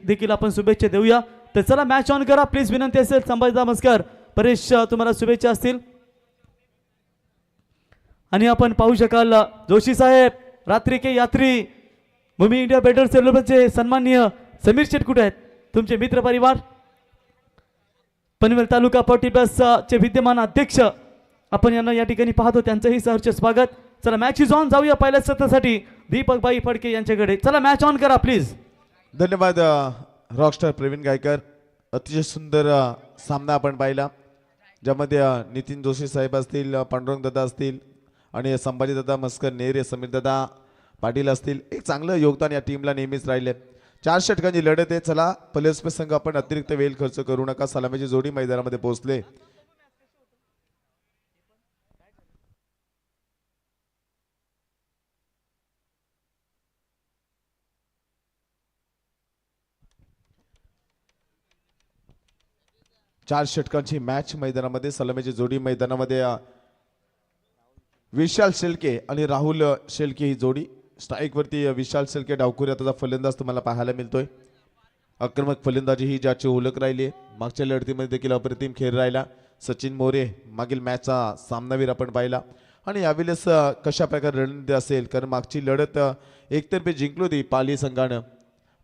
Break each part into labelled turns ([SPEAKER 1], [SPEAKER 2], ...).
[SPEAKER 1] देखील आपण शुभेच्छा देऊया। तर चला मॅच ऑन करा प्लीज, विनंती असेल। संभाजी नमस्कार, परेश तुम्हाला शुभेच्छा असतील। आणि आपण पाहू शकाल जोशी साहेब रात्री के यात्री भूमी इंडिया बिल्डर्स डेव्हलपर्सचे सन्माननीय समीर शेठ कुठे आहेत, तुमचे मित्र परिवार, पनवेल तालुका पॉटी प्लस चे विद्यमान अध्यक्ष आपण यांना या ठिकाणी पाहतो, त्यांचंही सहर्ष स्वागत। चला मॅच इज ऑन, जाऊया पहिल्या सत्रासाठी दीपक भाई फडके यांच्याकडे। चला मॅच ऑन करा प्लीज।
[SPEAKER 2] धन्यवाद रॉकस्टार प्रवीण गायकर, अतिशय सुंदर सामना आपण पाहिला, ज्यामध्ये नितीन जोशी साहेब असतील, पांडुरंग दादा असतील आणि संभाजी दादा मस्कर नेरे, समीर दादा पाटील असतील, एक चांगलं योगदान या टीमला नेहमीच राहिले। 4 षटकांची लढत आहे। चला पलेस्पे संघ आपण अतिरिक्त वेळ खर्च करू नका, सलामीची जोडी मैदानामध्ये पोहोचले। चार षटकांची मॅच मैदानामध्ये, सलामीची जोडी मैदानामध्ये विशाल शेळके आणि राहुल शेळके ही जोडी। स्ट्राइक वरती विशाल शेळके डावखुरी त्याचा फलंदाज तुम्हाला पाहायला मिळतोय। आक्रमक फलंदाजी ही ज्याची ओळख राहिली, मागच्या लढतीमध्ये देखील अप्रतिम खेळ राहिला। सचिन मोरे मागील मॅचचा सामनावीर आपण पाहिला आणि यावेळेस कशा प्रकारे रणनीती असेल, कारण मागची लढत एकतर्फे जिंकली होती पाली संघानं।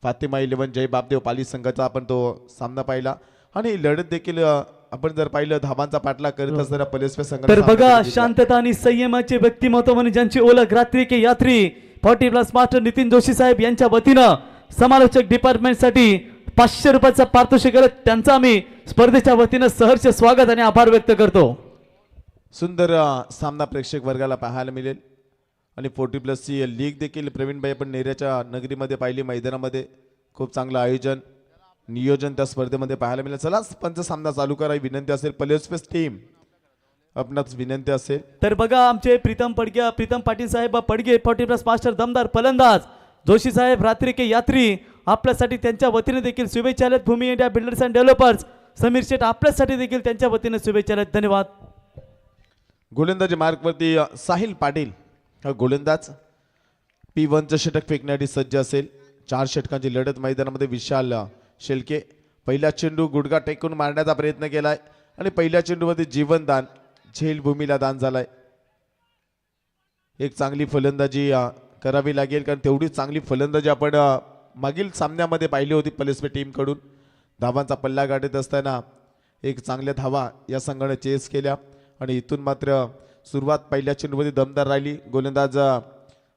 [SPEAKER 2] फातिमा 11 जय बापदेव पाली संघाचा आपण तो सामना पाहिला आणि लढत देखील आपण जर पाहिलं धावांचा पाठलाग करत असताना पलेस्पे संघाने।
[SPEAKER 1] तर बघा शांतता आणि संयमाचे व्यक्तिमत्व म्हणून ज्यांची ओळख रात्री के यात्री 40 प्लस मास्टर नितीन जोशी साहेब यांच्या वतीनं समालोचक डिपार्टमेंट साठी 500 रुपयाचा पारितोषिक करत त्यांचा आम्ही स्पर्धेच्या वतीनं सहर्ष स्वागत आणि आभार व्यक्त करतो।
[SPEAKER 2] सुंदर सामना प्रेक्षक वर्गाला पाहायला मिळेल आणि 40 प्लस ची लीग देखील प्रवीण भाई आपण नेऱ्याच्या नगरीमध्ये पाहिली, मैदानामध्ये खूप चांगलं आयोजन नियोजन त्या स्पर्धेमध्ये पाहायला मिळेल। चला पंच सामना चालू करा, विनंती असेल पलेस्पेस टीम आपणास विनंती असेल।
[SPEAKER 1] तर बघा आमचे प्रीतम पाटील साहेब पडगे 40 प्लस मास्टर दमदार फलंदाज जोशी साहेब रात्री के यात्री आपल्यासाठी त्यांच्या वतीने देखील शुभेच्छा आहेत। Bhumi India builders and developers Sameer Sheth आपल्यासाठी देखील त्यांच्या वतीने शुभेच्छा आहेत, धन्यवाद।
[SPEAKER 2] गोलंदाजी मार्कवरती साहिल पाटील हा गोलंदाज P1 षटक फेकण्यासाठी सज्ज असेल। 4 षटकांची लढत मैदानामध्ये विशाल शेळके पहिला चेंडू गुडघा टेकून मारण्याचा प्रयत्न केलाय आणि पहिल्या चेंडूमध्ये जीवनदान झेल भूमीला दान झालाय। एक चांगली फलंदाजी करावी लागेल, कारण तेवढी चांगली फलंदाजी आपण मागील सामन्यामध्ये पाहिली होती पलेस्पे टीम कडून। धावांचा पल्ला गाठत असताना एक चांगल्या धावा या संघाने चेस केल्या आणि इथून मात्र सुरुवात पहिल्या चेंडूमध्ये दमदार राहिली गोलंदाज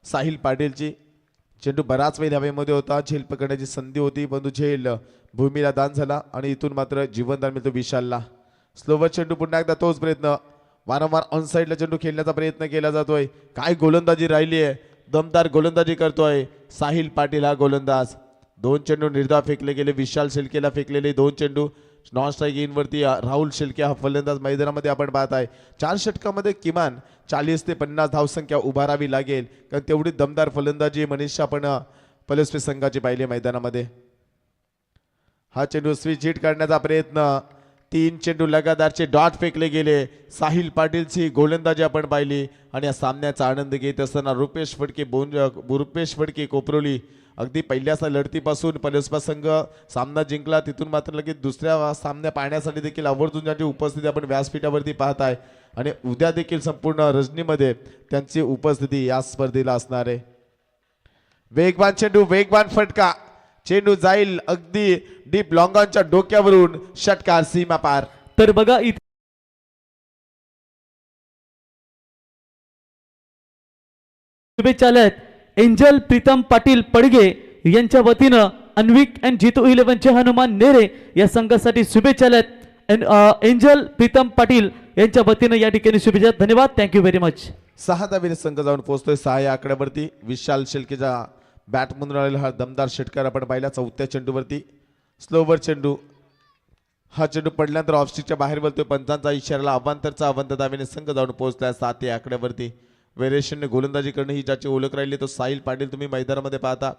[SPEAKER 2] साहिल पाटीलची। चेंडू बराच वेळ हवेमध्ये होता, झेल पकडण्याची संधी होती परंतु झेल भूमीला दान झाला आणि इथून मात्र जीवनदान मिळतो विशालला। स्लोवर चेंडू पुन्हा एकदा तोच प्रयत्न, वारंवार ऑन साइडला चेंडू खेळण्याचा प्रयत्न केला जातोय। काय गोलंदाजी राहिली आहे, दमदार गोलंदाजी करतोय साहिल पाटील हा गोलंदाज। 2 चेंडू निर्धाव फेकले गेले, विशाल शेळकेला फेकलेले 2 चेंडू नॉन स्ट्राइक इन वरती राहुल शेळके हा फलंदाज मैदानामध्ये आपण पाहत आहे। 4 षटकामध्ये किमान 40 ते 50 धावसंख्या उभारावी लागेल, कारण तेवढी दमदार फलंदाजी मनीष आपण पलेस्पे संघाची पाहिली मैदानामध्ये। हा चेंडू स्विच हिट करण्याचा प्रयत्न, 3 चेंडू लगातारचे डॉट फेकले गेले। साहिल पाटीलची गोलंदाजी आपण पाहिली आणि या सामन्याचा आनंद घेत असताना रुपेश फडके कोपरोली अगदी पहिल्याच लढतीपासून पलेस्पा संघ सामना जिंकला, तिथून मात्र लगेच दुसऱ्या सामन्या पाहण्यासाठी देखील आवर्जून ज्यांची उपस्थिती आपण व्यासपीठावरती पाहत आहे आणि उद्या देखील संपूर्ण रजनीमध्ये त्यांची उपस्थिती या स्पर्धेला असणार आहे। वेगवान चेंडू, वेगवान फटका, चेंडू जाईल अगदी डीप लॉंगॉनच्या डोक्यावरून, षटकार सीमा पार।
[SPEAKER 1] तर बघा शुभेच्छा आहेत एंजल प्रीतम पाटील पडगे यांच्या वतीनं अन्विक अँड जितू 11 चे हनुमान नेरे या संघासाठी शुभेच्छा आहेत। एंजल प्रीतम पाटील यांच्या वतीनं या ठिकाणी शुभेच्छा, धन्यवाद, थँक्यू व्हेरी मच।
[SPEAKER 2] 6 धावेने संघ जाऊन पोहोचतोय 6 या आकड्यावरती। विशाल शेळकेचा बॅट म्हणून आलेला हा दमदार षटकार आपण पाहिला 4थ्या चेंडूवरती। स्लोवर चेंडू, हा चेंडू पडल्यानंतर ऑफस्टिकच्या बाहेर बोलतोय, पंचांचा इशाराला अवांतर धावेने संघ जाऊन पोहोचलाय 7 या आकड्यावरती। वेरेशनने गोलंदाजी करणे ही ज्याची ओळख राहिली तो साहिल पाटील तुम्ही मैदानामध्ये पाहता।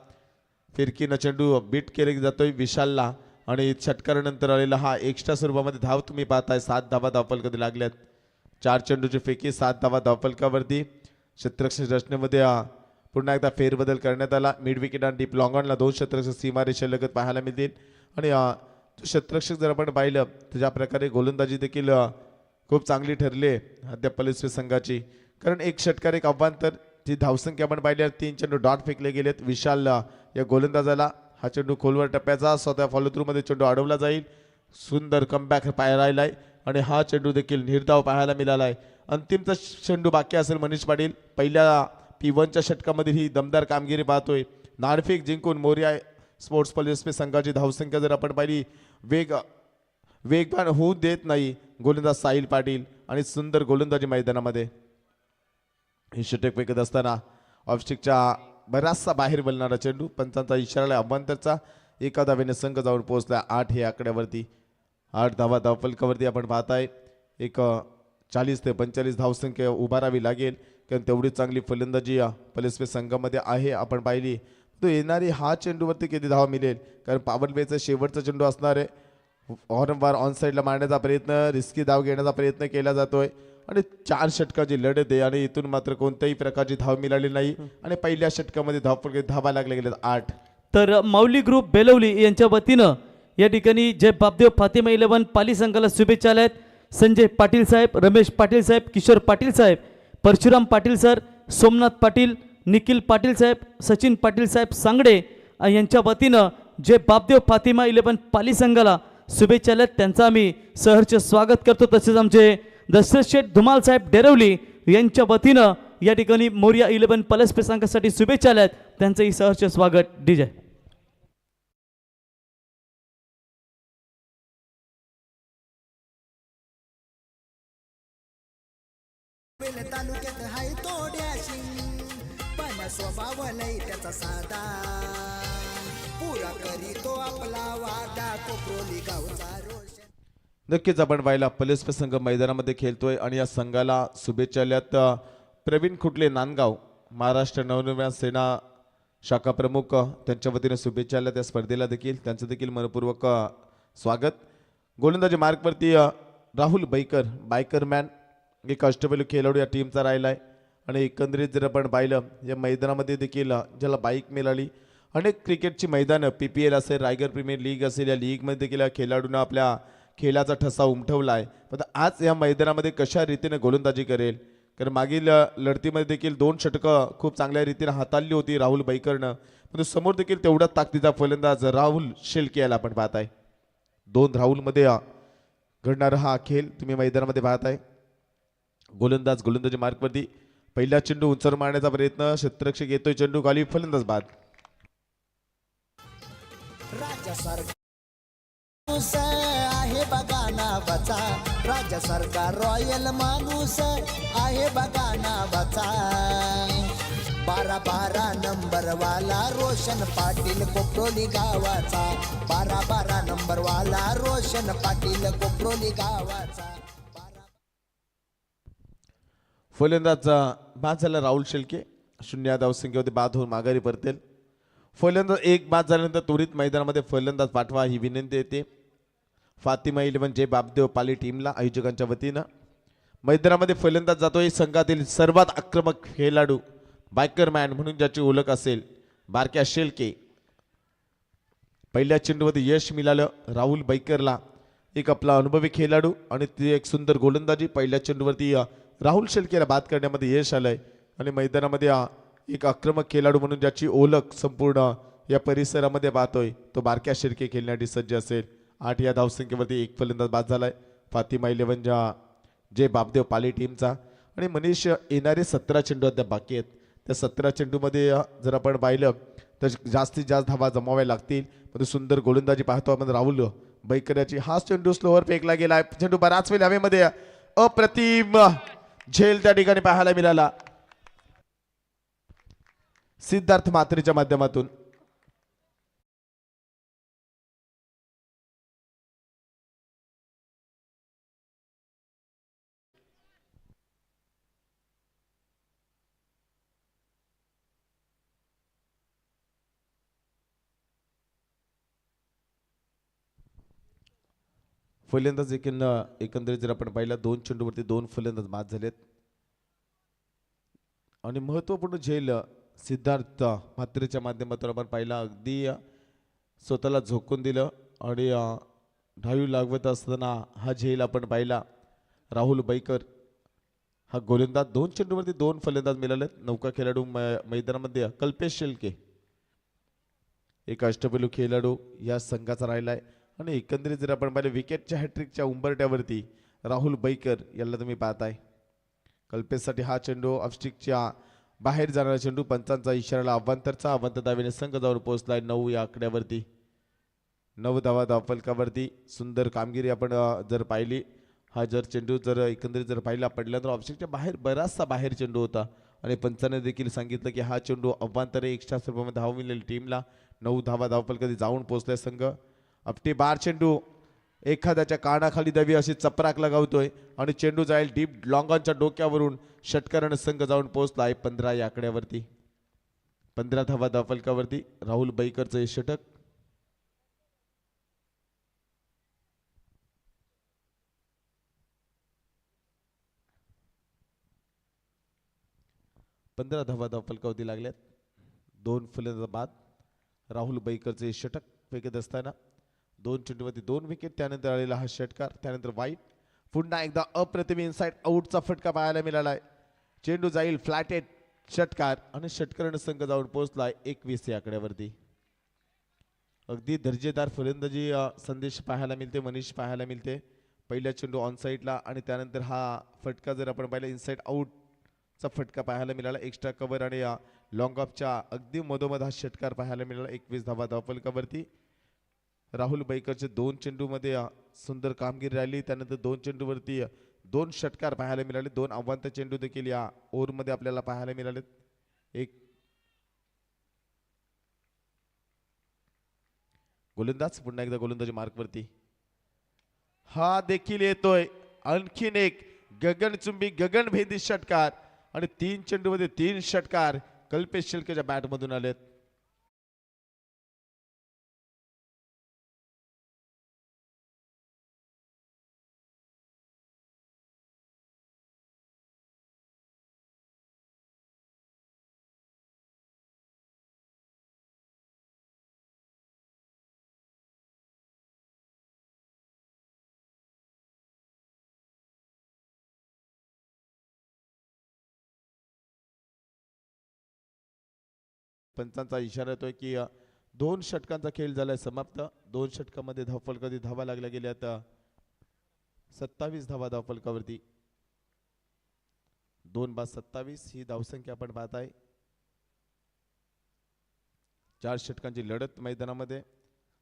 [SPEAKER 2] फिरकीनं चेंडू बीट केले जातोय विशालला आणि षटकारानंतर आलेला हा एक्स्ट्रा स्वरूपामध्ये धाव तुम्ही पाहताय। 7 धावा धावफलकात लागल्यात, 4 चेंडूची फेकी 7 धावा धावफलकावरती। क्षेत्ररक्षण रचनेमध्ये पुन्हा एकदा फेरबदल करण्यात आला. मिड विकेट आणि डीप लॉंग ऑनला 2 षटरक्षक सीमारेषेलगत पाहायला मिळतील. आणि षटरक्षक जर आपण पाहिलं तर ज्या प्रकारे गोलंदाजी देखील खूप चांगली ठरली आहे अद्याप पलेस्वे संघाची. कारण एक षटकार एक आव्हान, तर जी धावसंख्या आपण पाहिली 3 चेंडू डॉट फेकले गेलेत. विशाल या गोलंदाजाला हा चेंडू खोलवर टप्प्याचा स्वतः फॉलो थ्रू मध्ये चेंडू अडवला जाईल. सुंदर कमबॅक पाहायला आहे आणि हा चेंडू देखील निर्धाव पाहायला मिळाला आहे. अंतिमचा चेंडू बाकी असेल. मनीष पाटील पहिल्या P1च्या षटकामध्ये ही दमदार कामगिरी पाहतोय. नाणेफेक जिंकून मोरया स्पोर्ट्स पलेस्वे संघाची धावसंख्या जर आपण पाहिली वेगवान होऊ देत नाही गोलंदाज साहिल पाटील. आणि सुंदर गोलंदाजी मैदानामध्ये ही षटक फेकत असताना ऑफस्टिकच्या बराचसा बाहेर बोलणारा चेंडू. पंचांचा इशारा अभ्यंतरचा. एका धावेने संघ जाऊन पोहोचला 8 हे आकड्यावरती. 8 धावा धावफलकावरती आपण पाहताय. एक 40 ते 45 धावसंख्या उभारावी लागेल कारण तेवढी चांगली फलंदाजी पलेस्वे संघामध्ये आहे. आपण पाहिली तो येणारी हा चेंडूवरती किती धावा मिळेल कारण पॉवर प्लेचा शेवटचा चेंडू असणार आहे. वारंवार ऑन साईडला मारण्याचा प्रयत्न, रिस्की धाव घेण्याचा प्रयत्न केला जातोय आणि 4 षटकाची लढत आहे आणि इथून मात्र कोणत्याही प्रकारची धाव मिळाली नाही आणि पहिल्या षटकामध्ये धावा लागल्या गेल्या 8.
[SPEAKER 1] तर माऊली ग्रुप बेलवली यांच्या वतीनं या ठिकाणी जय बापदेव फातिमा 11 पाली संघाला शुभेच्छा आहेत. संजय पाटील साहेब, रमेश पाटील साहेब, किशोर पाटील साहेब, परशुराम पाटील सर, सोमनाथ पाटील, निखिल पाटील साहेब, सचिन पाटील साहेब सांगडे यांच्या वतीनं जय बापदेव फातिमा 11 पाली संघाला शुभेच्छा आहेत. त्यांचं आम्ही सहर्ष स्वागत करतो. तसेच आमचे दशरथ शेठ धुमाल साहेब डेरवली यांच्या वतीनं या ठिकाणी मोरया 11 पलेस्वे संघासाठी शुभेच्छा आहेत. त्यांचंही सहर्ष स्वागत. डीजे
[SPEAKER 3] तालुक्यात हाय तोड्याशी पण स्वभाव लय त्याचा साधा पुरा करीतो आपला वादा कोपरोली गावचा रोशन.
[SPEAKER 2] नक्कीच आपण पाहिला पलेस्वे संघ मैदानामध्ये खेळतोय आणि या संघाला शुभेच्छा आल्यात. प्रवीण खुटले नांदगाव महाराष्ट्र नवनिर्माण सेना शाखा प्रमुख त्यांच्या वतीने शुभेच्छा आल्या त्या स्पर्धेला देखील त्यांचं देखील मनपूर्वक स्वागत. गोलंदाजी मार्कवरती राहुल बायकर मॅन एक अष्टपैलू खेळाडू या टीमचा राहिला आहे. आणि एकंदरीत जर आपण पाहिलं या मैदानामध्ये देखील ज्याला बाईक मिळाली. अनेक क्रिकेटची मैदानं PPL असेल, रायगर प्रीमियर लीग असेल, या लीगमध्ये देखील या खेळाडूंना आपल्या खेळाचा ठसा उमटवला आहे. पण आज या मैदानामध्ये कशा रीतीने गोलंदाजी करेल कारण मागील लढतीमध्ये देखील 2 षटकं खूप चांगल्या रीतीने हाताळली होती राहुल बाईकरनं. पण समोर देखील तेवढाच ताकदीचा फलंदाज राहुल शेलके याला आपण पाहताय. 2 राहुलमध्ये घडणारा हा खेळ तुम्ही मैदानामध्ये पाहताय. गोलंदाजी मार्कवरती पहिला चेंडू उंचर मारण्याचा प्रयत्न, क्षेत्ररक्षक येतोय, चेंडू खाली, फलंदाज बाद.
[SPEAKER 3] राज्य सरकार आहे बघा नावाचा, राज्य सरकार रॉयल माणूस आहे बघा नावाचा. 12 नंबर वाला रोशन पाटील कोपरोली गावाचा, 12 नंबर वाला रोशन पाटील कोपरोली गावाचा.
[SPEAKER 2] फलंदाजचा बाद झाला राहुल शेलके. 0 धावसंख्येवरती बाद होऊन माघारी परतेल. फलंदाज एक बाद झाल्यानंतर त्वरित मैदानामध्ये फलंदाज पाठवा ही विनंती येते फातिमा 11 जय बापदेव पाली टीमला आयोजकांच्या वतीनं. मैदानामध्ये फलंदाज जातोय संघातील सर्वात आक्रमक खेळाडू बायकर मॅन म्हणून ज्याची ओळख असेल बारक्या शेलके. पहिल्या चेंडूमध्ये यश मिळालं राहुल बाईकरला, एक आपला अनुभवी खेळाडू आणि ती एक सुंदर गोलंदाजी. पहिल्या चेंडूवरती राहुल शेलकेला बाद करण्यामध्ये यश आलंय आणि मैदानामध्ये एक आक्रमक खेळाडू म्हणून ज्याची ओळख संपूर्ण या परिसरामध्ये पाहतोय तो बारक्या शेलके खेळण्यासाठी सज्ज असेल. 8 या धावसंख्येवरती एक फलंदाज बाद झालाय फातिमा 11 जय बापदेव पाली टीमचा. आणि मनीष येणारे 17 चेंडू अद्याप बाकी आहेत. त्या 17 चेंडूमध्ये जर आपण पाहिलं तर जास्तीत जास्त धावा जमाव्या लागतील. पण सुंदर गोलंदाजी पाहतो आपण राहुल बाईकरची. हा चेंडू स्लोवर फेकला गेला. चेंडू बराच वेळ हवेमध्ये अप्रतिम झेल त्या ठिकाणी पाहायला मिळाला सिद्धार्थ मात्रेच्या माध्यमातून. फलंदाज एकंदरीत जर आपण पाहिला 2 चेंडूवरती 2 फलंदाज बाद झालेत आणि महत्वपूर्ण झेल सिद्धार्थ म्हात्रेच्या माध्यमातून आपण पाहिला अगदी स्वतःला झोकून दिलं आणि डावी लागवत असताना हा झेल आपण पाहिला. राहुल बैकर हा गोलंदाज, 2 चेंडूवरती 2 फलंदाज मिळाले. नौका खेळाडू मैदानामध्ये कल्पेश शेळके एक अष्टपैलू खेळाडू या संघाचा राहिलाय. आणि एकंदरीत जर आपण पाहिलं विकेटच्या हॅट्रिकच्या उंबरट्यावरती राहुल बैकर याला तुम्ही पाहताय. कल्पेशसाठी हा चेंडू ऑफस्टिकच्या बाहेर जाणारा चेंडू, पंचांचा इशाराला अवांतरचा. अवांतर धावेने संघ जाऊन पोहोचलाय 9 या आकड्यावरती. 9 धावा धावफलकावरती. सुंदर कामगिरी आपण जर पाहिली. हा जर चेंडू जर एकंदरीत जर पाहिला पडला तर ऑफस्टिकच्या बाहेर बराचसा बाहेर चेंडू होता आणि पंचाने देखील सांगितलं की हा चेंडू अवांतर एक्स्ट्रा स्वरूपामध्ये धाव मिळाली टीमला. 9 धावा धावफलकावरती जाऊन पोहोचलाय संघ. आपटे बार चेंडू एखाद्याच्या कानाखाली द्यावी अशी चपराक लगावतोय आणि चेंडू जाईल डीप लॉंगॉनच्या डोक्यावरून. षटकाराने संघ जाऊन पोहोचलाय 15 या आकड्यावरती. 15 धावा धावफलकावरती राहुल बैकरचं हे षटक. पंधरा धावा धावफलकावरती लागल्यात. 2 फलंदाज बाद. राहुल बैकरचे षटक फेकत असताना 2 चेंडूवरती 2 विकेट. त्यानंतर आलेला हा षटकार. त्यानंतर वाईट. पुन्हा एकदा अप्रतिम इनसाइड आउटचा फटका पाहायला मिळालाय. चेंडू जाईल फ्लॅटेड. षटकार आणि षटकाराने संघ जाऊन पोहोचलाय 21 या आकड्यावरती. अगदी दर्जेदार फलंदाजी संदेश पाहायला मिळते, मनीष पाहायला मिळते. पहिला चेंडू ऑन साईडला आणि त्यानंतर हा फटका जर आपण पाहिला इनसाइड आउटचा फटका पाहायला मिळाला. एक्स्ट्रा कव्हर आणि लॉंग ऑफच्या अगदी मधोमध हा षटकार पाहायला मिळाला. 21 धावा धावफलकावरती. राहुल बैकरचे 2 चेंडूमध्ये सुंदर कामगिरी राहिली. त्यानंतर 2 चेंडूवरती 2 षटकार पाहायला मिळाले. 2 आव्हांतर चेंडू देखील या ओव्हरमध्ये आपल्याला पाहायला मिळालेत. एक गोलंदाज पुन्हा एकदा गोलंदाजी मार्कवरती. हा देखील येतोय आणखीन एक गगनचुंबी गगनभेदी षटकार आणि 3 चेंडूमध्ये 3 षटकार कल्पेश शेळकेच्या बॅटमधून आलेत. पंचांचा इशारा येतोय की 2 षटकांचा खेळ झालाय समाप्त. 2 षटकामध्ये धावफलकावरती धावा लागल्या गेल्यात 27 धावा धावफलकावरती. 2/27 ही धावसंख्या आपण पाहताय. 4 षटकांची लढत मैदानामध्ये.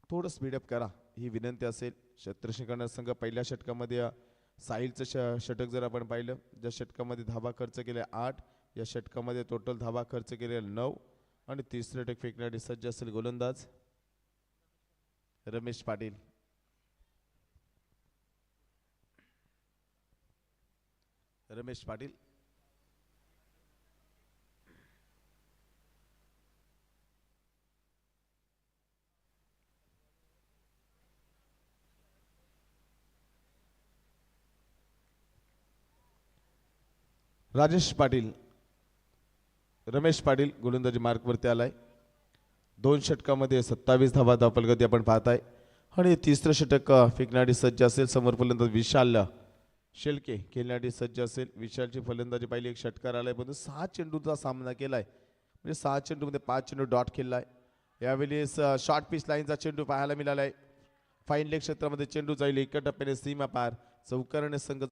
[SPEAKER 2] थोडं स्पीडअप करा ही विनंती असेल. शत्रशंकर संघ पहिल्या षटकामध्ये साहिलचं षटक जर आपण पाहिलं, ज्या षटकामध्ये धावा खर्च केल्या 8, या षटकामध्ये टोटल धावा खर्च केलेल्या 9 आणि तिसरे षटक फेकण्यासाठी सज्ज असेल गोलंदाज रमेश पाटील. रमेश पाटील राजेश पाटील रमेश पाटील गोलंदाजी मार्कवरती आलाय. 2 षटकामध्ये 27 धावा धावफलकावरती आपण पाहताय आणि तिसरं षटक फेकण्यासाठी सज्ज असेल. समोर फलंदाज विशाल शेळके खेळण्यासाठी सज्ज असेल. विशालची फलंदाजी पाहिली. एक षटकार आलाय पण 6 चेंडूचा सामना केलाय. म्हणजे 6 चेंडूमध्ये 5 चेंडू डॉट खेळलाय. यावेळेस शॉर्ट पिच लाईनचा चेंडू पाहायला मिळालाय. फाईन लेग क्षेत्रामध्ये चेंडू जाईल एका टप्प्याने सीमा पार. चौकाराने संघ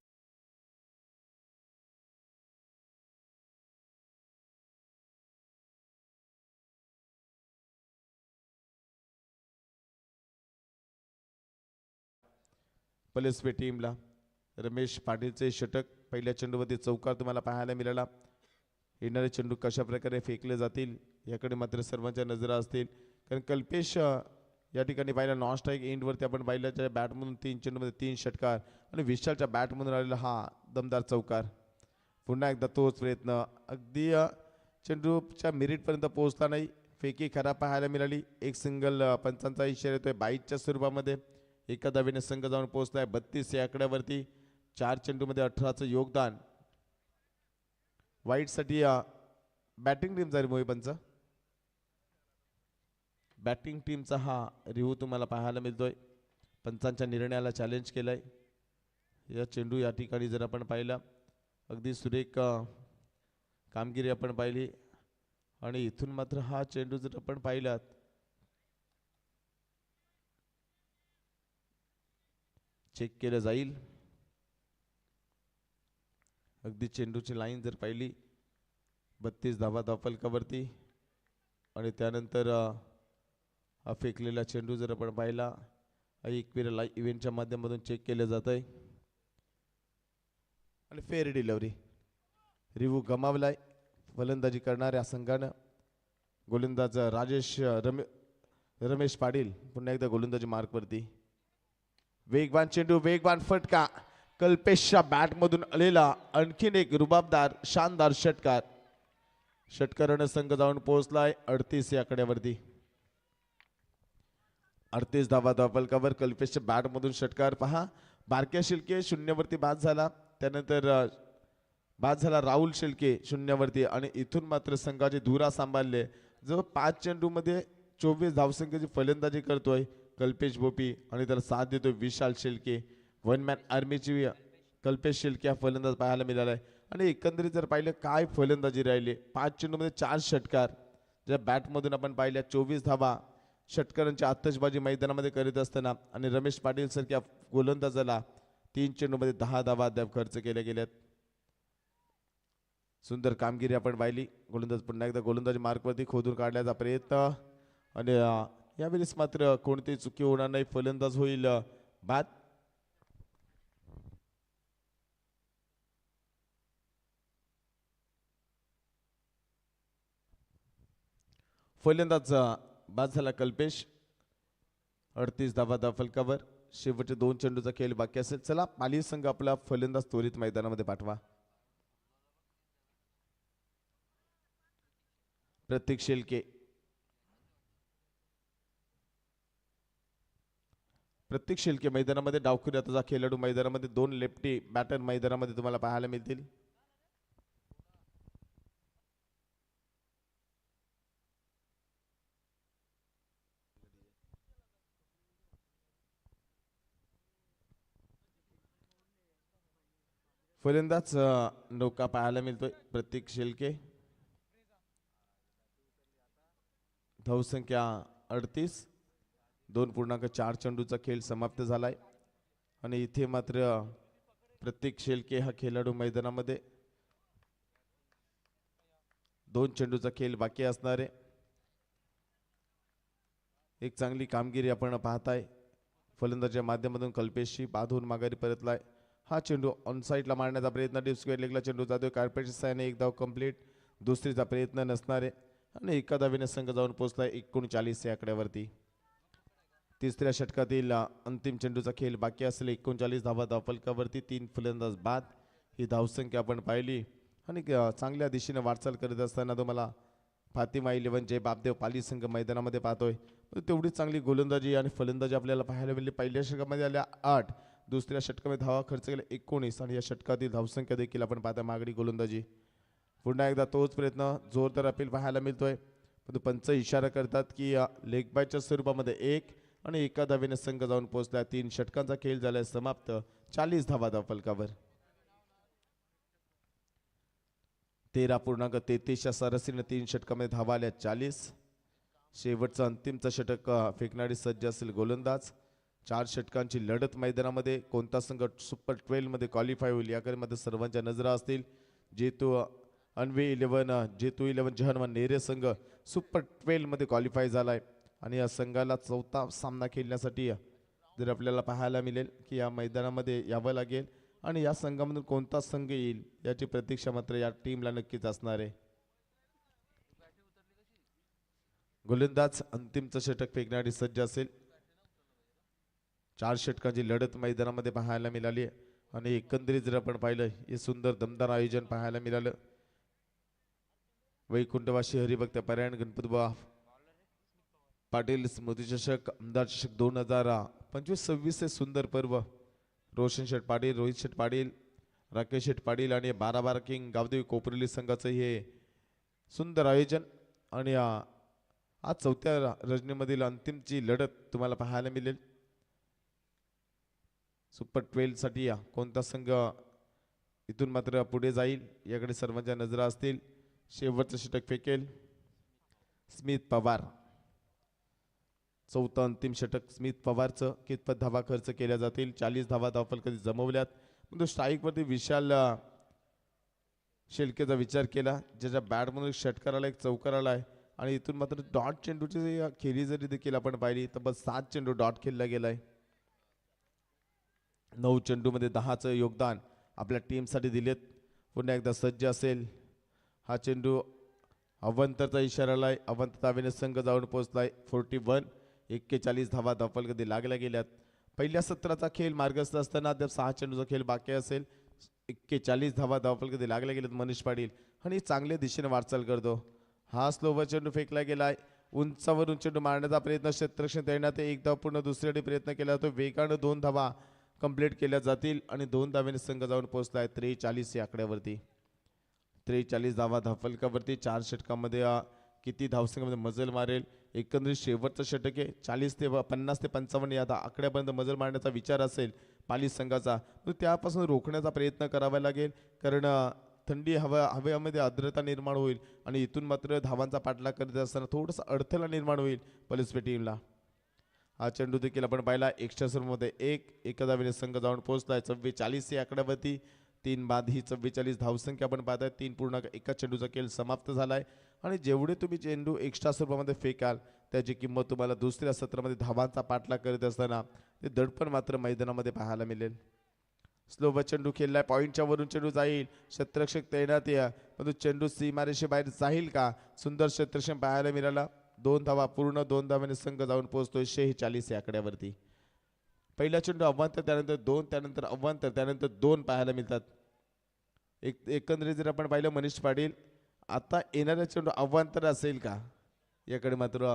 [SPEAKER 2] पलेस्पे टीमला. रमेश पाटीलचे षटक पहिल्या चेंडूवरती चौकार तुम्हाला पाहायला मिळाला. येणारे चेंडू कशा प्रकारे फेकले जातील याकडे मात्र सर्वांच्या नजरा असतील. कारण कल्पेश या ठिकाणी पाहिला नॉन स्ट्राईक एंडवरती आपण पाहिल्याच्या बॅटमधून 3 चेंडूमध्ये 3 षटकार आणि विशालच्या बॅटमधून आलेला हा दमदार चौकार. पुन्हा एकदा तोच प्रयत्न. अगदी चेंडूच्या मिरिटपर्यंत पोहोचला नाही. फेकी खराब पाहायला मिळाली. एक सिंगल पंचांचा इशारा येतोय बाईटच्या स्वरूपामध्ये. एका धावेने संघ जाऊन पोहोचलाय 32 या आकड्यावरती. 4 चेंडूमध्ये 18चं योगदान. वाईटसाठी बॅटिंग टीमचा रिव्ह्यू पंच. बॅटिंग टीमचा हा रिव्ह्यू तुम्हाला पाहायला मिळतोय. पंचांच्या निर्णयाला चॅलेंज केलंय. या चेंडू या ठिकाणी जर आपण पाहिला अगदी सुरेख कामगिरी आपण पाहिली आणि इथून मात्र हा चेंडू जर आपण पाहिलात चेक केलं जाईल. अगदी चेंडूची लाईन जर पाहिली 32 धावा धावफलकावरती आणि त्यानंतर हा फेकलेला चेंडू जर आपण पाहिला एकवीर लाईव्ह इव्हेंटच्या माध्यमातून चेक केलं जात आहे आणि फेअर डिलिव्हरी रिव्ह्यू गमावलाय फलंदाजी करणाऱ्या संघानं. गोलंदाज रमेश पाटील पुन्हा एकदा गोलंदाजी मार्कवरती. वेगवान चेंडू वेगवान फटका कल्पेशच्या बॅटमधून आलेला आणखीन एक रुबाबदार शानदार षटकार. षटकारानं संघ जाऊन पोहोचलाय 38 या आकड्यावरती. 38 धावा धावफलकावर कल्पेशच्या बॅटमधून षटकार पहा. बारक्या शिल्के शून्यावरती बाद झाला. त्यानंतर बाद झाला राहुल शिल्के शून्यावरती आणि इथून मात्र संघाचे धुरा सांभाळले. जवळ 5 चेंडूमध्ये 24 धावसंख्येची फलंदाजी करतोय कल्पेश भोपी आणि त्याला साथ देतोय विशाल शिल्के. वन मॅन आर्मीची कल्पेश शिल्के हा फलंदाज पाहायला मिळाला आहे आणि एकंदरीत जर पाहिलं काय फलंदाजी राहिली 5 चेंडूमध्ये 4 षटकार. ज्या बॅटमधून आपण पाहिल्या 24 धावा षटकारांची आतषबाजी मैदानामध्ये करीत असताना आणि रमेश पाटील सारख्या गोलंदाजाला 3 चेंडूमध्ये 10 धावा अद्याप खर्च केल्या गेल्यात. सुंदर कामगिरी आपण पाहिली. गोलंदाज पुन्हा एकदा गोलंदाजी मार्कवरती खोदून काढण्याचा प्रयत्न आणि यावेळेस मात्र कोणतीही चुकी होणार नाही. फलंदाज होईल बाद. फलंदाज बाद झाला कल्पेश 38 धावा धावफलकावर. शेवटचे 2 चेंडूचा खेळ बाकी असेल. चला पाली संघ आपला फलंदाज त्वरित मैदानामध्ये पाठवा. प्रतीक शेलके. प्रतीक शेलके मैदानामध्ये डावखुरी आताचा खेळाडू मैदानामध्ये 2 लेफ्टी बॅटर मैदानामध्ये तुम्हाला पाहायला मिळतील. फलंदाज नौका पाहायला मिळतोय प्रतीक शेलके. धावसंख्या 38. 2.4 चेंडूचा खेळ समाप्त झालाय आणि इथे मात्र प्रतीक शेलके हा खेळाडू मैदानामध्ये 2 चेंडूचा खेळ बाकी असणार आहे. एक चांगली कामगिरी आपण पाहताय. फलंदाजीच्या माध्यमातून कल्पेशशी बाधून माघारी परतलाय. हा चेंडू ऑन साईडला मारण्याचा प्रयत्न डीप स्क्वेअर लेगला चेंडू जातोय. कार्पेटच्या साहाय्याने एक धाव कंप्लीट. दुसरीचा प्रयत्न नसणार आहे आणि एका धावेने संघ जाऊन पोहोचलाय 39 या आकड्यावरती. तिसऱ्या षटकातील अंतिम चेंडूचा खेळ बाकी असलेले 39 धावा धावफलकावरती. 3 फलंदाज बाद ही धावसंख्या आपण पाहिली आणि चांगल्या दिशेने वाटचाल करत असताना तुम्हाला फातिमा 11 जय बापदेव पाली संघ मैदानामध्ये पाहतोय. तेवढीच चांगली गोलंदाजी आणि फलंदाजी आपल्याला पाहायला मिळाली. पहिल्या षटकामध्ये आल्या 8. दुसऱ्या षटकामध्ये धावा खर्च केला 19 आणि या षटकातील धावसंख्या देखील आपण पाहता मागणी गोलंदाजी. पुन्हा एकदा तोच प्रयत्न जोरदार अपील पाहायला मिळतोय. परंतु पंच इशारा करतात की लेग बायच्या स्वरूपामध्ये 1 आणि एका धावेने संघ जाऊन पोहोचला. 3 षटकांचा खेळ झालाय समाप्त 40 धावा धावफलकावर. 13.33च्या सरासरीने 3 षटकामध्ये धावा आल्या 40. शेवटचं अंतिमचं षटक फेकणारी सज्ज असेल गोलंदाज. 4 षटकांची लढत मैदानामध्ये. कोणता संघ सुपर 12 मध्ये क्वालिफाय होईल याकडे सर्वांच्या नजरा असतील. जेतू अन्वे 11 जेतू 11 जहनवन नेरे संघ सुपर 12 मध्ये क्वालिफाय झालाय आणि या संघाला 4था सामना खेळण्यासाठी जर आपल्याला पाहायला मिळेल की या मैदानामध्ये यावं लागेल आणि या संघामधून कोणता संघ येईल याची प्रतीक्षा मात्र या टीमला नक्कीच असणार आहे. गोलंदाज अंतिमचं षटक फेकण्यासाठी सज्ज असेल. 4 षटकांची लढत मैदानामध्ये पाहायला मिळाली आणि एकंदरीत जर आपण पाहिलं हे सुंदर दमदार आयोजन पाहायला मिळालं. वैकुंठवासी हरिभक्त पारायण गणपतबुवा पाटील स्मृती चषक आमदार चषक 2025-26 हे सुंदर पर्व. रोशन शेठ पाटील, रोहित शेठ पाटील, राकेश शेठ पाटील आणि 12 किंग गावदेवी कोपरली संघाचं हे सुंदर आयोजन आणि आज चौथ्या रजनीमधील अंतिमची लढत तुम्हाला पाहायला मिळेल. सुपर 12 साठी कोणता संघ इथून मात्र पुढे जाईल याकडे सर्वांच्या नजरा असतील. शेवटचं षटक फेकेल स्मित पवार. चौथं अंतिम षटक स्मित पवारचं. कितपत धावा खर्च केल्या जातील? 40 धावा धावफलकात जमवल्यात. पण षटकावरती विशाल शेळकेचा विचार केला, ज्याच्या बॅटमधून षटकाराला एक चौकाराला आहे आणि इथून मात्र डॉट चेंडूची खेळी जरी देखील आपण पाहिली तर बस 7 चेंडू डॉट खेळला गेलाय. 9 चेंडूमध्ये 10चं योगदान आपल्या टीमसाठी दिलेत. पुन्हा एकदा सज्ज असेल हा चेंडू. अवंतरचा इशारा आलाय. अवंत धावेने संघ जाऊन पोहोचलाय. 41. 41 धावा धावफलकात लागल्या गेल्यात. पहिल्या सत्राचा खेळ मार्गस्थ असताना अद्याप 6 चेंडूचा खेळ बाकी असेल. 41 धावा धावफलकात लागल्या गेल्यात. मनीष पाटील आणि चांगल्या दिशेने वाटचाल करतो. हा स्लोवर चेंडू फेकला गेलाय. उंचावरून चेंडू मारण्याचा प्रयत्न क्षेत्ररक्षण देण्यात एक धाव पूर्ण दुसरीकडे प्रयत्न केला जातो. वेगानं 2 धावा कंप्लीट केल्या जातील आणि 2 धावेने संघ जाऊन पोहोचलाय 43 या आकड्यावरती. 43 धावा धावफलकावरती. 4 षटकामध्ये किती धावसंख्येमध्ये मजल मारेल? एकंदरीत शेवटचं षटक आहे. 50 ते 55 या आकड्यापर्यंत मजल मारण्याचा विचार असेल पाली संघाचा, तर त्यापासून रोखण्याचा प्रयत्न करावा लागेल. कारण थंडी हवेमध्ये आर्द्रता निर्माण होईल आणि इथून मात्र धावांचा पाठलाग करत असताना थोडंसं अडथळा निर्माण होईल पलसपे टीमला. हा चेंडू देखील आपण पाहिला. एक्स्ट्रा सर्व्हमध्ये एका धावेने संघ जाऊन पोहोचलाय 44 या आकड्यावरती. 3 बाद ही 44 धावसंख्या आपण पाहताय. 3.1 चेंडूचा खेळ समाप्त झालाय आणि जेवढे तुम्ही चेंडू एक्स्ट्रा सर्व्हमध्ये फेकाल त्याची किंमत तुम्हाला दुसऱ्या सत्रामध्ये धावांचा पाठलाग करत असताना ते दडपण मात्र मैदानामध्ये पाहायला मिळेल. स्लोवर चेंडू खेळलाय. पॉईंटच्या वरून चेंडू जाईल. क्षेत्ररक्षक तैनात आहे, परंतु चेंडू सीमारेषे बाहेर जाईल का? सुंदर क्षेत्ररक्षण पाहायला मिळाला. 2 धावा पूर्ण 2 धावाने संघ जाऊन पोहोचतोय 46 या आकड्यावरती. पहिला चेंडू अवांतर, त्यानंतर 2, त्यानंतर अवांतर, त्यानंतर 2 पाहायला मिळतात. एकंदरीत जर आपण पाहिलं मनीष पाटील, आता येणारा चेंडू अवांतर असेल का याकडे मात्र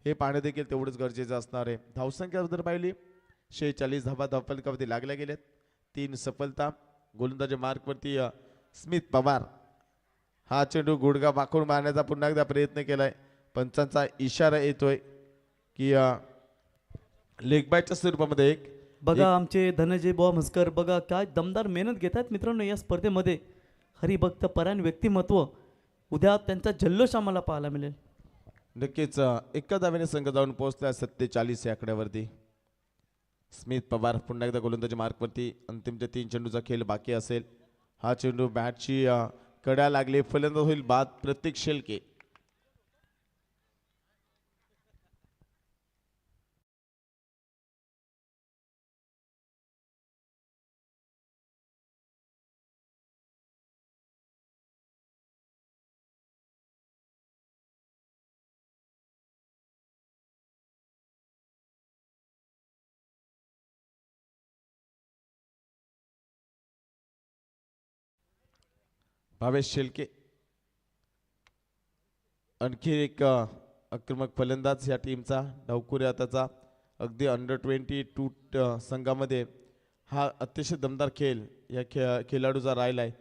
[SPEAKER 2] हे पाहणं देखील तेवढंच गरजेचं असणार आहे. धावसंख्या जर पाहिली 46 धावा धावफलकावरती लागल्या गेल्यात. 3 सफलता. गोलंदाजी मार्कवरती स्मित पवार. हा चेंडू गुडगा वाकून मारण्याचा पुन्हा एकदा प्रयत्न केलाय. पंचांचा इशारा येतोय की लेग बायच्या स्वरूपामध्ये एक
[SPEAKER 1] बघा आमचे धनंजय बुवा म्हसकर बघा काय दमदार मेहनत घेत आहेत मित्रांनो या स्पर्धेमध्ये. हरिभक्त परायण व्यक्तिमत्व. उद्या त्यांचा जल्लोष आम्हाला पाहायला मिळेल.
[SPEAKER 2] नक्कीच. एका धावेने संघ जाऊन पोहोचला 47 या आकड्यावरती. स्मित पवार पुन्हा एकदा गोलंदाजी मार्कवरती. अंतिमच्या 3 चेंडूचा खेळ बाकी असेल. हा चेंडू बॅटची कड्या लागले. फलंदाज होईल बाद प्रतीक शेळके. भावेश शेळके आणखी एक आक्रमक फलंदाज या टीमचा. डावखुऱ्या हाताचा अगदी अंडर-22 संघामध्ये हा अतिशय दमदार खेळ या खेळाडूचा राहिलाय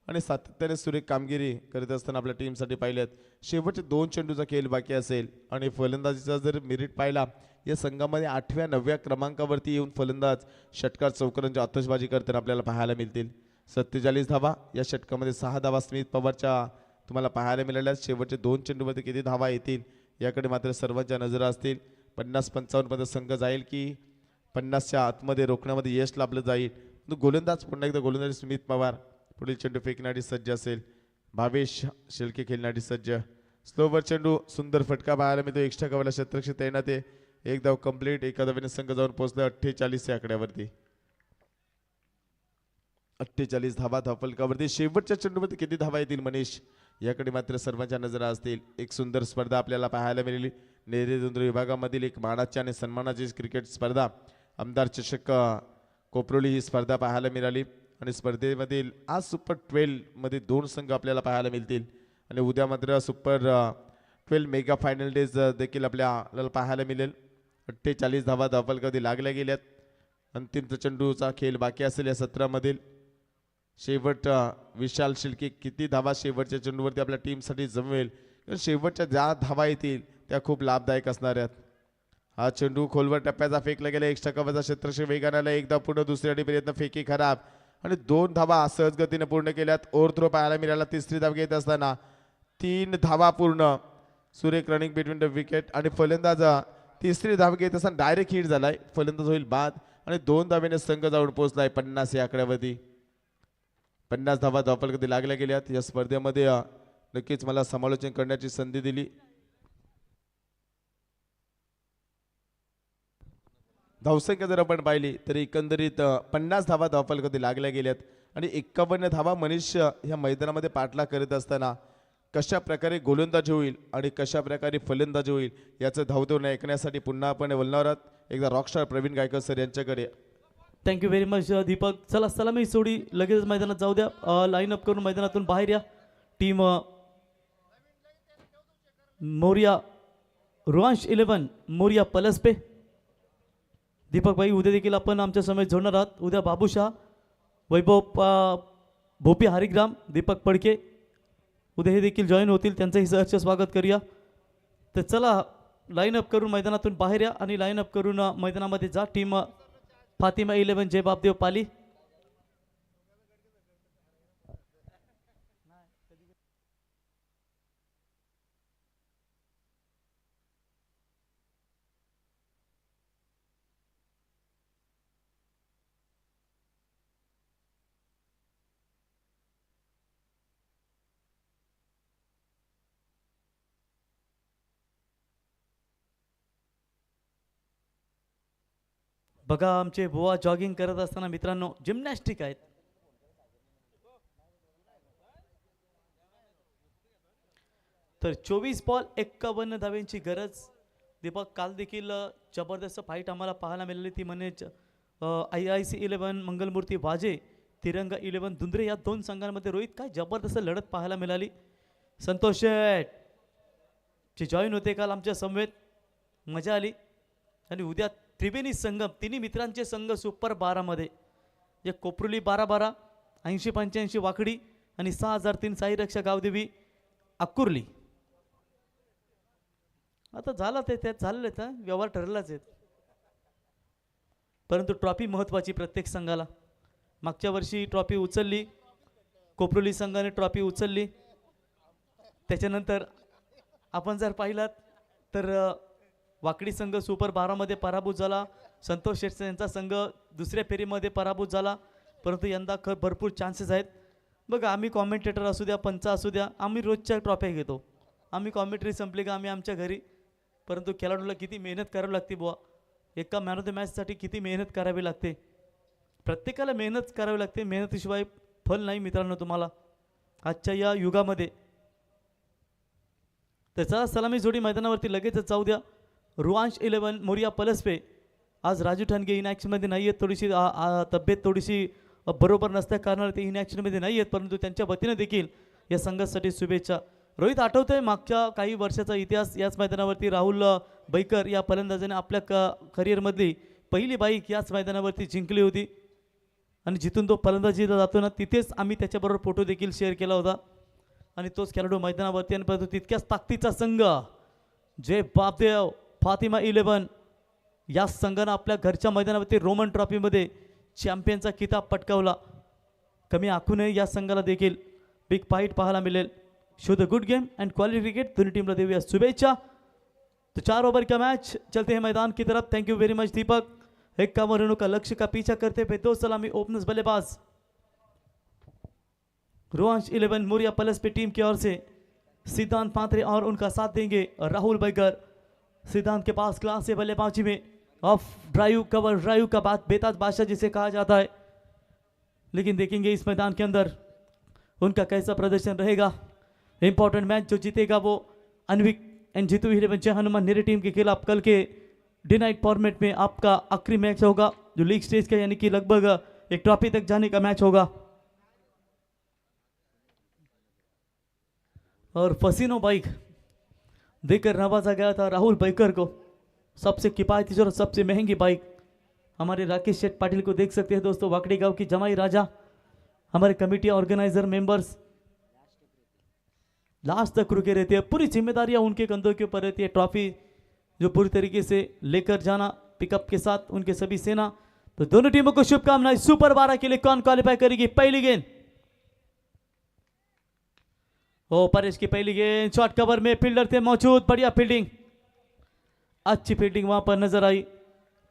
[SPEAKER 2] आणि सातत्याने सुरेख कामगिरी करत असताना आपल्या टीमसाठी पाहिल्यात. शेवटचे 2 चेंडूचा खेळ बाकी असेल आणि फलंदाजीचा जर मेरिट पाहिला या संघामध्ये 8व्या 9व्या क्रमांकावरती येऊन फलंदाज षटकार चौकारांची आतषबाजी करताना आपल्याला पाहायला मिळतील. 47 धावा या षटकामध्ये 6 धावा स्मित पवारच्या तुम्हाला पाहायला मिळाल्या. शेवटचे 2 चेंडूमध्ये किती धावा येतील याकडे मात्र सर्वांच्या नजरा असतील. 50-55 मध्ये संघ जाईल की 50च्या आतमध्ये रोखण्यामध्ये यश लाभलं जाईल. गोलंदाज पुन्हा एकदा गोलंदाज स्मित पवार पुढील चेंडू फेकण्यासाठी सज्ज असेल. भावेश शेळके खेळण्यासाठी सज्ज. स्लोवर चेंडू सुंदर फटका पाहायला मिळतो. एक्स्ट्रा कव्हरला क्षेत्ररक्षक तैनात आहे. एक धाव कंप्लीट. एका धावेने संघ जाऊन पोहोचला 48 या आकड्यावरती. 48 धावा धावफलकावरती. शेवटच्या चेंडूमध्ये किती धावा येतील मनीष याकडे मात्र सर्वांच्या नजरा असतील. एक सुंदर स्पर्धा आपल्याला पाहायला मिळाली. नेरेदुंद्र विभागामधील एक मानाची आणि सन्मानाची क्रिकेट स्पर्धा आमदार चषक कोपरोली ही स्पर्धा पाहायला मिळाली आणि स्पर्धेमधील आज सुपर 12 मध्ये 2 संघ आपल्याला पाहायला मिळतील आणि उद्या मात्र सुपर 12 मेगा फायनल डेज देखील आपल्याला पाहायला मिळेल. 48 धावा धावफलकावरती लागल्या गेल्यात. अंतिम चेंडूचा खेळ बाकी असेल या सत्रामधील. शेवट विशाल शिल्के किती धावा शेवटच्या चेंडूवरती आपल्या टीमसाठी जमवेल, कारण शेवटच्या ज्या धावा येतील त्या खूप लाभदायक असणार आहेत. हा चेंडू खोलवर टप्प्याचा फेकला गेला, एक्स्ट्रा कव्हरचा क्षेत्रक्षे वेगाने आला, एकदा पुढे दुसऱ्या प्रयत्न फेकी खराब आणि 2 धावा सहज गतीने पूर्ण केल्यात. ओव्हरथ्रो पाहायला मिळाला. तिसरी धाव घेत असताना 3 धावा पूर्ण. सुरेख रनिंग बिटवीन द विकेट आणि फलंदाज तिसरी धाव घेत असताना डायरेक्ट हिट झालाय. फलंदाज होईल बाद आणि 2 धावेने संघ जाऊन पोहोचलाय 50 या आकड्यावरती. 50 धावा धावफलकात लागल्या गेल्यात. या स्पर्धेमध्ये नक्कीच मला समालोचन करण्याची संधी दिली. धावसंख्या जर आपण पाहिली तर एकंदरीत 50 धावा धावफलकात लागल्या गेल्यात आणि 51 धावा मनीष ह्या मैदानामध्ये पाठलाग करत असताना कशा प्रकारे गोलंदाजी होईल आणि कशा प्रकारे फलंदाजी होईल याचं धावधोरण ऐकण्यासाठी पुन्हा आपण बोलणार आहोत. एकदा रॉकस्टार प्रवीण गायकर सर यांच्याकडे.
[SPEAKER 1] Thank you very much Deepak. चला सलामी सोडी लगेच मैदानात जाऊ द्या. लाईन अप करून मैदानातून बाहेर या. टीम मोरिया रुआंश 11 मोरिया पलसपे. दीपक भाई उद्या देखील आपण आमच्या समेत जोडणार आहात. उद्या बाबूशाह, वैभव भोपी, हरिग्राम, दीपक पडके उद्या हे देखील जॉईन होतील. त्यांचंही सहर्ष स्वागत करूया. तर चला लाईन अप करून मैदानातून बाहेर या आणि लाईन अप करून मैदानामध्ये जा. टीम फातिमा 11 जय बापदेव पाली. बघा आमचे बुवा जॉगिंग करत असताना मित्रांनो जिम्नॅस्टिक आहेत. तर 24 बॉल 51 धाव्यांची गरज. दीपक काल देखील जबरदस्त फाईट आम्हाला पाहायला मिळाली. ती म्हणजे IIC 11 मंगलमूर्ती वाजे, तिरंगा 11 दुंद्रे या 2 संघांमध्ये रोहित काय जबरदस्त लढत पाहायला मिळाली. संतोष शेठ जे जॉईन होते काल आमच्या समवेत, मजा आली. आणि उद्या त्रिवेणी संगम, तिन्ही मित्रांचे संघ सुपर 12 मध्ये. जे कोपरुली 12-12, 80-85 वाकडी आणि 6003 साई रक्षा गावदेवी अक्कुर्ली. आता झालं ते त्यात झालेलं आहे, व्यवहार ठरलाच आहेत. परंतु ट्रॉफी महत्त्वाची प्रत्येक संघाला. मागच्या वर्षी ट्रॉफी उचलली, कोपरुली संघाने ट्रॉफी उचलली. त्याच्यानंतर आपण जर पाहिलात तर वाकडी संघ सुपर 12 मध्ये पराभूत झाला. संतोष शेठ यांचा संघ दुसऱ्या फेरीमध्ये पराभूत झाला. परंतु यंदा भरपूर चान्सेस आहेत. बघा आम्ही कॉमेंटेटर असू द्या, पंच असू द्या, आम्ही रोजच्या ट्रॉफ्या घेतो. आम्ही कॉमेंट्री संपली का आम्ही आमच्या घरी. परंतु खेळाडूला किती मेहनत करावी लागते बुवा. एका मॅन ऑफ द मॅचसाठी किती मेहनत करावी लागते. प्रत्येकाला मेहनत करावी लागते. मेहनतीशिवाय फल नाही मित्रांनो तुम्हाला आजच्या या युगामध्ये. त्याचा सलामी जोडी मैदानावरती लगेचच जाऊ द्या. रुआंश 11 मोरिया पलसपे. आज राजू ठाणगे इन ॲक्शनमध्ये नाही आहेत. थोडीशी तब्येत थोडीशी बरोबर नसल्या कारणाने ते इन ॲक्शनमध्ये नाही आहेत. परंतु त्यांच्या वतीनं देखील या संघासाठी शुभेच्छा. रोहित आठवतंय मागच्या काही वर्षाचा इतिहास. याच मैदानावरती राहुल बैकर या फलंदाजाने आपल्या करिअरमधली पहिली बाईक याच मैदानावरती जिंकली होती. आणि जिथून तो फलंदाजीला जातो ना तिथेच आम्ही त्याच्याबरोबर फोटो देखील शेअर केला होता. आणि तोच खेळाडू मैदानावरती आणि परंतु तितक्याच ताकदीचा संघ जय बापदेव फातिमा 11 या संघानं आपल्या घरच्या मैदानावरती रोमन ट्रॉफीमध्ये चॅम्पियनचा किताब पटकावला. कमी आखू नये या संघाला देखील बिग फाईट पाहायला मिळेल. Show the good game end quality cricket. दोन्ही टीमला देऊया शुभेच्छा. तो 4 ओवर का मैच चलते हैं मैदान की तरफ. Thank you very much Deepak. 51 रनों का लक्ष्य का पीछा करते हुए 2 सलामी ओपनर्स बल्लेबाज रुआंश 11 मोरिया पलसपे टीम की ओर से सिद्धांत पात्रे और उनका साथ देंगे राहुल बैगर. सिद्धांत के पास क्लास है बल्लेबाजी में. ऑफ ड्राइव कवर ड्राइव का बात बेताज बादशाह जिसे कहा जाता है. लेकिन देखेंगे इस मैदान के अंदर उनका कैसा प्रदर्शन रहेगा. इंपॉर्टेंट मैच जो जीतेगा वो अनविक एंड जीतू 11 जय हनुमान नेरी टीम के खिलाफ कल के डे नाइट फॉर्मेट में आपका आखिरी मैच होगा जो लीग स्टेज का, यानी कि लगभग एक ट्रॉफी तक जाने का मैच होगा. और फसीनो बाइक देकर नवाजा गया था राहुल बैकर को. सबसे किफायती और सबसे महंगी बाइक. हमारे राकेश शेठ पाटिल को देख सकते हैं दोस्तों. वाकड़ी गांव की जमाई राजा हमारे कमेटी ऑर्गेनाइजर मेंबर्स लास्ट तक रुके रहते हैं, पूरी जिम्मेदारियां उनके कंधों के ऊपर रहती है। ट्रॉफी जो पूरी तरीके से लेकर जाना पिकअप के साथ उनके सभी सेना। तो दोनों टीमों को शुभकामनाएं। सुपर 12 के लिए कौन क्वालिफाई करेगी? पहली गेंद ओ परेश की पहली गेंद, शॉर्ट कवर में फील्डर थे मौजूद, बढ़िया फील्डिंग, अच्छी फील्डिंग वहां पर नजर आई,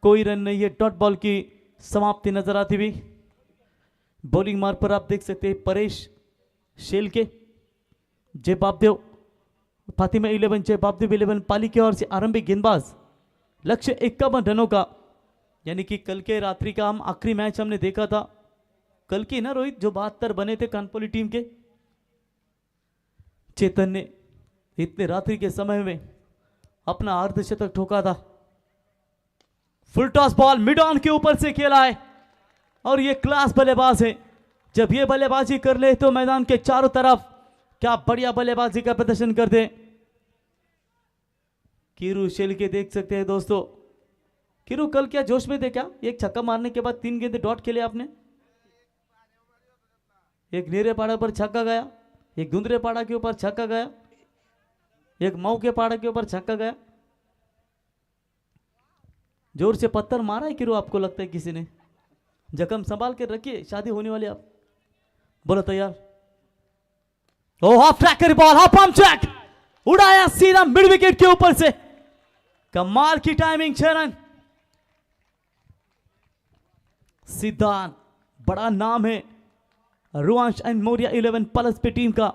[SPEAKER 1] कोई रन नहीं है, डॉट बॉल की समाप्ति नजर आती हुई। बॉलिंग मार्ग पर आप देख सकते हैं परेश शेल के, जय बापदेव फातिमा 11, जय बापदेव 11 पाली की ओर से आरंभिक गेंदबाज, लक्ष्य 51 रनों का। यानी कि कल के रात्रि का हम आखिरी मैच हमने देखा था, कल की ना रोहित, जो 72 बने थे कानपुरी टीम के। चेतन ने इतने रात्रि के समय में अपना अर्धशतक ठोका था। Full toss ball mid on के ऊपर से खेला है और ये क्लास बल्लेबाज है। जब ये बल्लेबाजी कर ले तो मैदान के चारों तरफ क्या बढ़िया बल्लेबाजी का प्रदर्शन करते। कीरू शेल के देख सकते हैं दोस्तों। कीरू कल क्या जोश में थे क्या? एक छक्का मारने के बाद 3 गेंदे डॉट खेले आपने। एक नीरे पाड़ा पर छक्का गया, एक धुंधरे पाड़ा के ऊपर छक्का गया, एक मऊ के पाड़ा के ऊपर छक्का गया। जोर से पत्थर मारा है कीरू, आपको लगता है किसी ने? जख्म संभाल के रखिए, शादी होने वाली। आप बोलो तैयार। ओ हाफ ट्रैक करी बॉल, हाफ पंप ट्रैक, उड़ाया सीधा मिड विकेट के ऊपर से। कमाल की टाइमिंग, 6 रन। सिद्धांत बड़ा नाम है रुआंश एंड मौर्य 11 प्लस पे टीम का।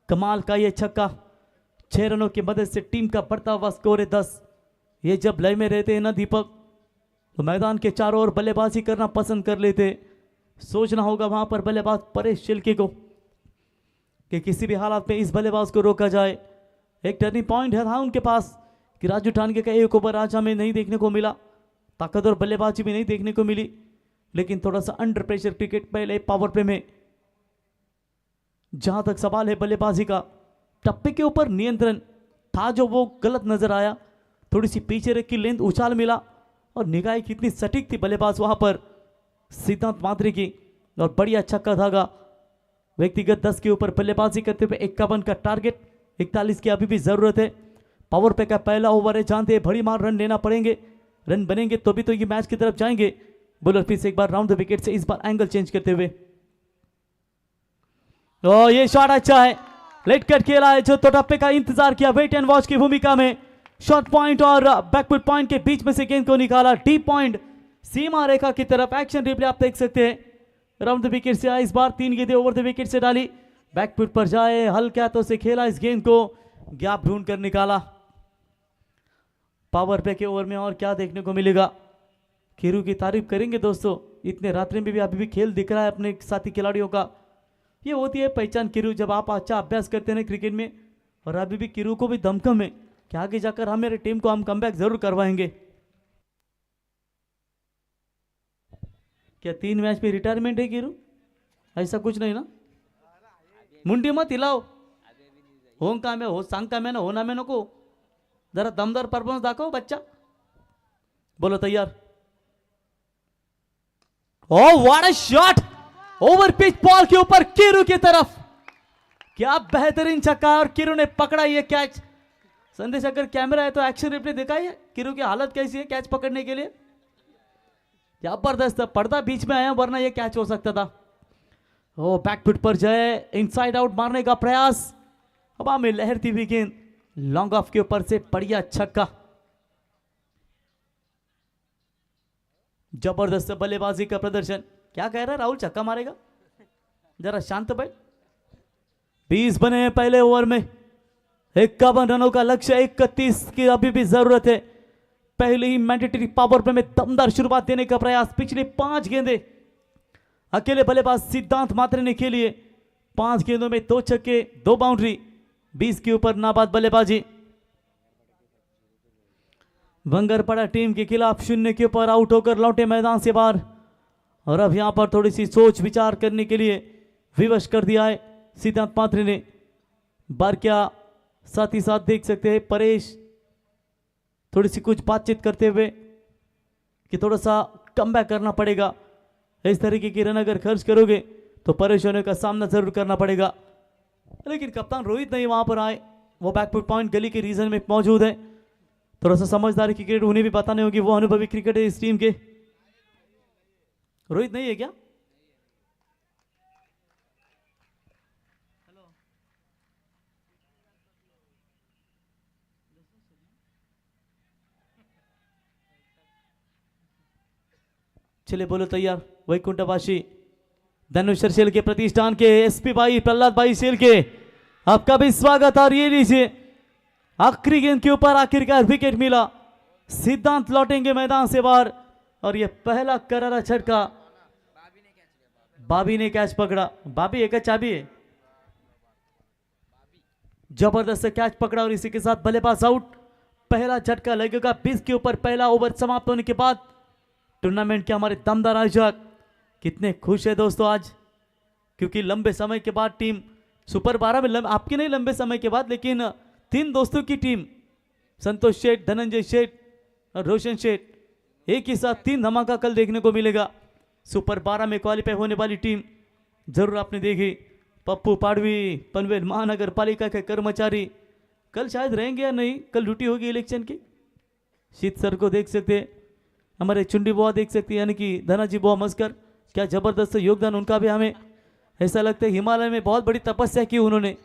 [SPEAKER 1] कमाल का ये छक्का, 6 रनों की मदद से टीम का बढ़ता हुआ स्कोर है 10। ये जब लय में रहते हैं ना दीपक, तो मैदान के चारों ओर बल्लेबाजी करना पसंद कर लेते। सोचना होगा वहां पर बल्लेबाज परेश शिल्के को कि किसी भी हालात में इस बल्लेबाज को रोका जाए। एक टर्निंग पॉइंट है था उनके पास कि राजू ठानके का एक ओवर आज हमें नहीं देखने को मिला, ताकतवर बल्लेबाजी भी नहीं देखने को मिली, लेकिन थोड़ा सा अंडर प्रेशर क्रिकेट पहले पावर प्ले में। जहां तक सवाल है बल्लेबाजी का, टप्पे के ऊपर नियंत्रण था जो वो गलत नजर आया। थोड़ी सी पीछे रख की लेंथ उछाल मिला और निगाह कितनी सटीक थी बल्लेबाज वहां पर सिद्धांत मात्रे की, और बढ़िया छक्का धागा। व्यक्तिगत 10 के ऊपर बल्लेबाजी करते हुए 51 का टारगेट, 41 की अभी भी जरूरत है। पावर प्ले का पहला ओवर है, जानते हैं बड़ी मार रन लेना पड़ेंगे, रन बनेंगे तो भी तो ये मैच की तरफ जाएंगे। बॉलर फिर से एक बार राउंड द विकेट से, इस बार एंगल चेंज करते हुए। ओ ये शॉट अच्छा है, लेट कट खेला है, जो तो टप्पे का इंतजार किया, वेट एंड वॉच की भूमिका में। शॉर्ट पॉइंट और बैकफुट पॉइंट के बीच में से गेंद को निकाला, डीप पॉइंट सीमा रेखा की तरफ। एक्शन रिप्ले आप देख सकते हैं, राउंड द विकेट से आया, इस बार 3 गेंदें ओवर द विकेट से डाली, बैकफुट पर जाए, हल्के हाथों से खेला इस गेंद को, गैप ढूंढ कर निकाला। पावर प्ले के ओवर में और क्या देखने को मिलेगा? कीरू की तारीफ करेंगे दोस्तों, इतने रात्रि में भी अभी भी खेल दिख रहा है अपने साथी खिलाड़ियों का। ये होती है पहचान कीरू, जब आप अच्छा अभ्यास करते हैं क्रिकेट में। और अभी भी कीरू को भी दमखम है कि आगे जाकर हमारे टीम को हम कमबैक जरूर करवाएंगे। क्या 3 मैच में रिटायरमेंट है कीरू? ऐसा कुछ नहीं ना? मुंडी मत हिलाओ, हो का में हो, सांग का में ना होना में नको, जरा दमदार परफॉर्मेंस दाखव बच्चा। बोलो तैयार। ओ what a shot, over pitch ball के ऊपर कीरू की तरफ, क्या बेहतरीन छक्का, और कीरू ने पकड़ा ये कैच। संदेश अगर कैमरा है तो एक्शन रिप्ले दिखाइए, कीरू की हालत कैसी है कैच पकड़ने के लिए। जबरदस्त, पर्दा बीच में आया वरना ये कैच हो सकता था। ओ बैकफुट पर जाए, इनसाइड आउट मारने का प्रयास, हवा में लहरती हुई गेंद, लॉन्ग ऑफ के ऊपर से बढ़िया छक्का। जबरदस्त बल्लेबाजी का प्रदर्शन। क्या कह रहा है राहुल, छक्का मारेगा? जरा शांत बैठ। 20 बने हैं पहले ओवर में, 51 रनों का लक्ष्य, 31 की अभी भी जरूरत है। पहले ही मैंडेटरी पावर प्ले में दमदार शुरुआत देने का प्रयास। पिछले 5 गेंदे अकेले बल्लेबाज सिद्धांत मात्रे ने खेली है, 5 गेंदों में 2 छक्के 2 बाउंड्री, 20 के ऊपर नाबाद बल्लेबाजी। वंगरपड़ा टीम के खिलाफ 0 के ऊपर आउट होकर लौटे मैदान से बाहर। और अब यहां पर थोड़ी सी सोच विचार करने के लिए विवश कर दिया है सिद्धांत मात्रे ने। बार क्या साथ ही साथ देख सकते हैं परेश थोड़ी सी कुछ बातचीत करते हुए कि थोड़ा सा कमबैक करना पड़ेगा। इस तरीके की रन अगर खर्च करोगे तो परेशानियों का सामना जरूर करना पड़ेगा। लेकिन कप्तान रोहित नहीं वहां पर आए, वो बैकफुट पॉइंट गली के रीजन में मौजूद है। थोड़ा सा समझदारी क्रिकेट उन्हें भी बताने होगी, वो अनुभवी क्रिकेट है इस टीम के। रोहित नहीं है क्या? चलिए बोलो तैयार। वैकुंठवासी धनुषर शेल के प्रतिष्ठान के एसपी भाई प्रहलाद भाई शेल के आपका भी स्वागत। और ये लीजिए आखिरी गेंद के ऊपर आखिरकार विकेट मिला, सिद्धांत लौटेंगे मैदान से बाहर और ये पहला करारा झटका। बाबी ने कैच पकड़ा, बाबी एक चाबी है, जबरदस्त कैच पकड़ा और इसी के साथ बल्लेबाज आउट। पहला झटका लगेगा 20 के ऊपर पहला ओवर समाप्त होने के बाद। टूर्नामेंट के हमारे दमदार आयोजक कितने खुश है दोस्तों आज, क्योंकि लंबे समय के बाद टीम सुपर 12 में आपके नहीं लंबे समय के बाद, लेकिन 3 दोस्तों की टीम संतोष शेठ, धनंजय शेठ और रोशन शेठ एक ही साथ 3 धमाका कल देखने को मिलेगा। सुपर 12 में क्वालिफाई होने वाली टीम जरूर आपने देखी। पप्पू पाड़वी, पनवेल महानगर पालिका के कर्मचारी कल शायद रहेंगे या नहीं, कल ड्यूटी होगी इलेक्शन की। शीत सर को देख सकते हैं, हमारे चुंडी बुआ देख सकते हैं, यानी कि धनाजी बुआ मस्कर, क्या जबरदस्त योगदान उनका भी। हमें ऐसा लगता है हिमालय में बहुत बड़ी तपस्या की उन्होंने,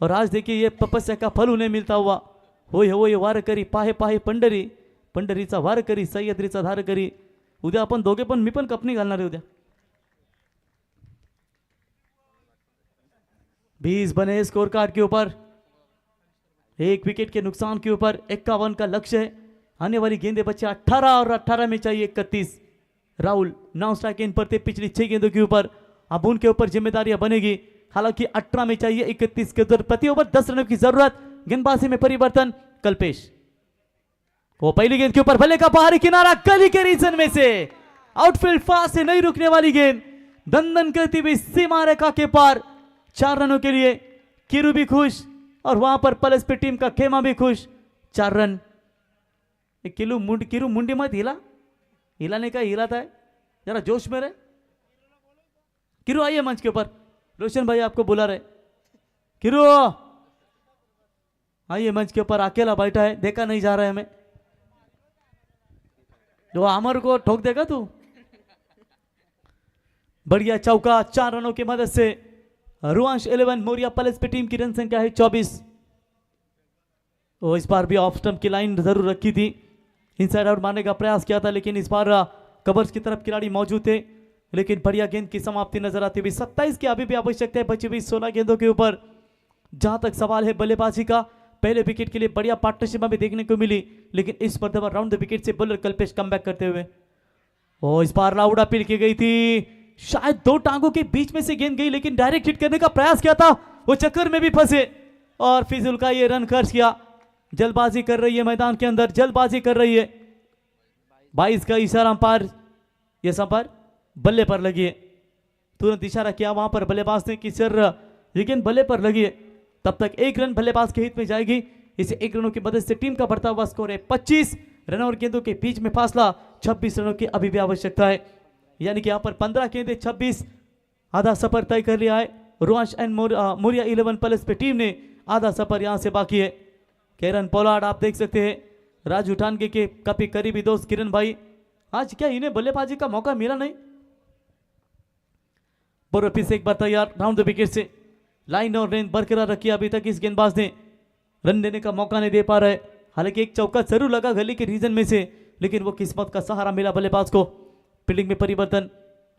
[SPEAKER 1] और आज देखिए ये तपस्या का फल उन्हें मिलता हुआ। होय वार करी पाहे पाहे पंढरी, पंढरीचा वार करी सह्याद्रीचा धार करी। उद्या आपण दोघे पण, मी पण कपनी घालणार आहे उद्या। 20 बने स्कोर कार्ड के ऊपर, 1 विकेट के नुकसान के ऊपर 51 का लक्ष्य है। आने वाली गेंदे बच्चे 18 और 18 में चाहिए 31। राहुल 9 स्ट्राइक इन पर थे पिछली 6 गेंदों के ऊपर, अब उनके ऊपर जिम्मेदारियां बनेगी। हालांकि 18 में चाहिए 31 के दर प्रति ओवर 10 रनों की जरूरत। गेंदबाजी में परिवर्तन, कल्पेश वो पहली गेंद के ऊपर भले का बाहरी किनारा, गली के रीजन में से आउटफील्ड फास्ट से नहीं रुकने वाली गेंद दंदन करती हुई सीमा रेखा के पार। 4 रनों के लिए किरू भी खुश और वहां पर पलस पे टीम का खेमा भी खुश। 4 रन। किरू मुंडी मत हिला नहीं का हिलाता है, जरा जोश में रहे। किरू आइए मंच के ऊपर, रोशन भाई आपको बुला रहे। किरू आइए मंच के ऊपर, अकेला बैठा है, देखा नहीं जा रहा है हमें। जो अमर को ठोक देगा तू। बढ़िया चौका, 4 रनों की मदद से रुआंश 11 मोरिया पैलेस पे टीम की रन संख्या है 24। तो इस बार भी ऑफ स्टंप की लाइन जरूर रखी थी, इनसाइड आउट मारने का प्रयास किया था, लेकिन इस बार कवर्स की तरफ खिलाड़ी मौजूद थे। लेकिन बढ़िया गेंद की समाप्ति नजर आती हुई। 27 की अभी भी आवश्यकता है बची हुई 16 गेंदों के ऊपर। जहां तक सवाल है बल्लेबाजी का, पहले विकेट के लिए बढ़िया पार्टनरशिप हमें देखने को मिली, लेकिन इस मर्तबा round the wicket say bowler Kalpesh comeback करते हुए। और इस बार लाउड अपील की गई थी, शायद 2 टांगों के बीच में से गेंद गई, लेकिन डायरेक्ट हिट करने का प्रयास किया था, वो चक्कर में भी फंसे और फिजुल का ये रन खर्च किया। जल्दबाजी कर रही है मैदान के अंदर, जल्दबाजी कर रही है। 22 का इशारा अंपायर, ये संपायर बल्ले पर लगी है। तुरंत इशारा किया वहां पर बल्लेबाज ने कि सर ये गेंद बल्ले पर लगी है। तब तक 1 रन बल्लेबाज के हित में जाएगी। इसे 1 रनों की मदद से टीम का बढ़ता हुआ स्कोर है 25 रन और गेंदों के बीच में फासला 26 रनों की अभी भी आवश्यकता है। यानी कि यहां पर 15 गेंदे 26, आधा सफर तय कर लिया है। रुआंश एंड मोरिया 11 प्लस पे टीम ने आधा सफर यहां से बाकी है। किरण पोलार्ड आप देख सकते हैं, राजू टानगे के काफी करीबी दोस्त किरण भाई, आज क्या इन्हें बल्लेबाजी का मौका मिला नहीं। बोरपी से एक बार तैयार, round the wicket say line और रेंज बरकरार रखी। अभी तक इस गेंदबाज ने रन देने का मौका नहीं दे पा रहे। हालांकि एक चौका जरूर लगा गली के रीजन में से, लेकिन वो किस्मत का सहारा मिला बल्लेबाज को। फील्डिंग में परिवर्तन,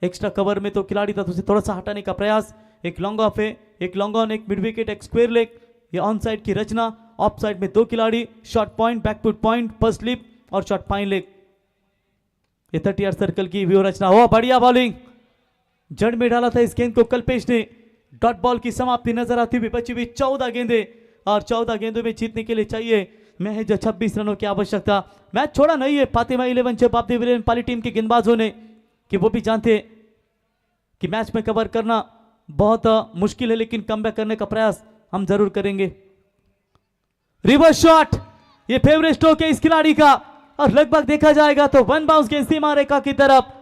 [SPEAKER 1] एक्स्ट्रा कवर में तो खिलाड़ी था, उसे थोड़ा सा हटाने का प्रयास। एक लॉन्ग ऑफ है, एक लॉन्ग ऑन, एक मिड विकेट, एक स्क्वायर लेग, ये ऑन साइड की रचना। ऑफ साइड में 2 खिलाड़ी, short point, backfoot point, first slip और शॉर्ट फाइन लेग। ये 30 यार्ड सर्कल की व्यू रचना। हो बढ़िया बॉलिंग, जड़ में डाला था इस गेंद को कल्पेश ने। डॉट बॉल की समाप्ति नजर आती हुई। बची हुई 14 गेंदे और 14 गेंदों में जीतने के लिए चाहिए महज 26 रनों की आवश्यकता। मैच छोड़ा नहीं है फातिमा 11 जवाबदेह विलेन पाली टीम के गेंदबाजों ने, कि वो भी जानते हैं कि मैच में कवर करना बहुत मुश्किल है, लेकिन कमबैक करने का प्रयास हम जरूर करेंगे। रिवर्स शॉट, ये फेवरेट स्ट्रोक है इस खिलाड़ी का, और लगभग देखा जाएगा तो 1 बाउंस गेंद सीमा रेखा की तरफ।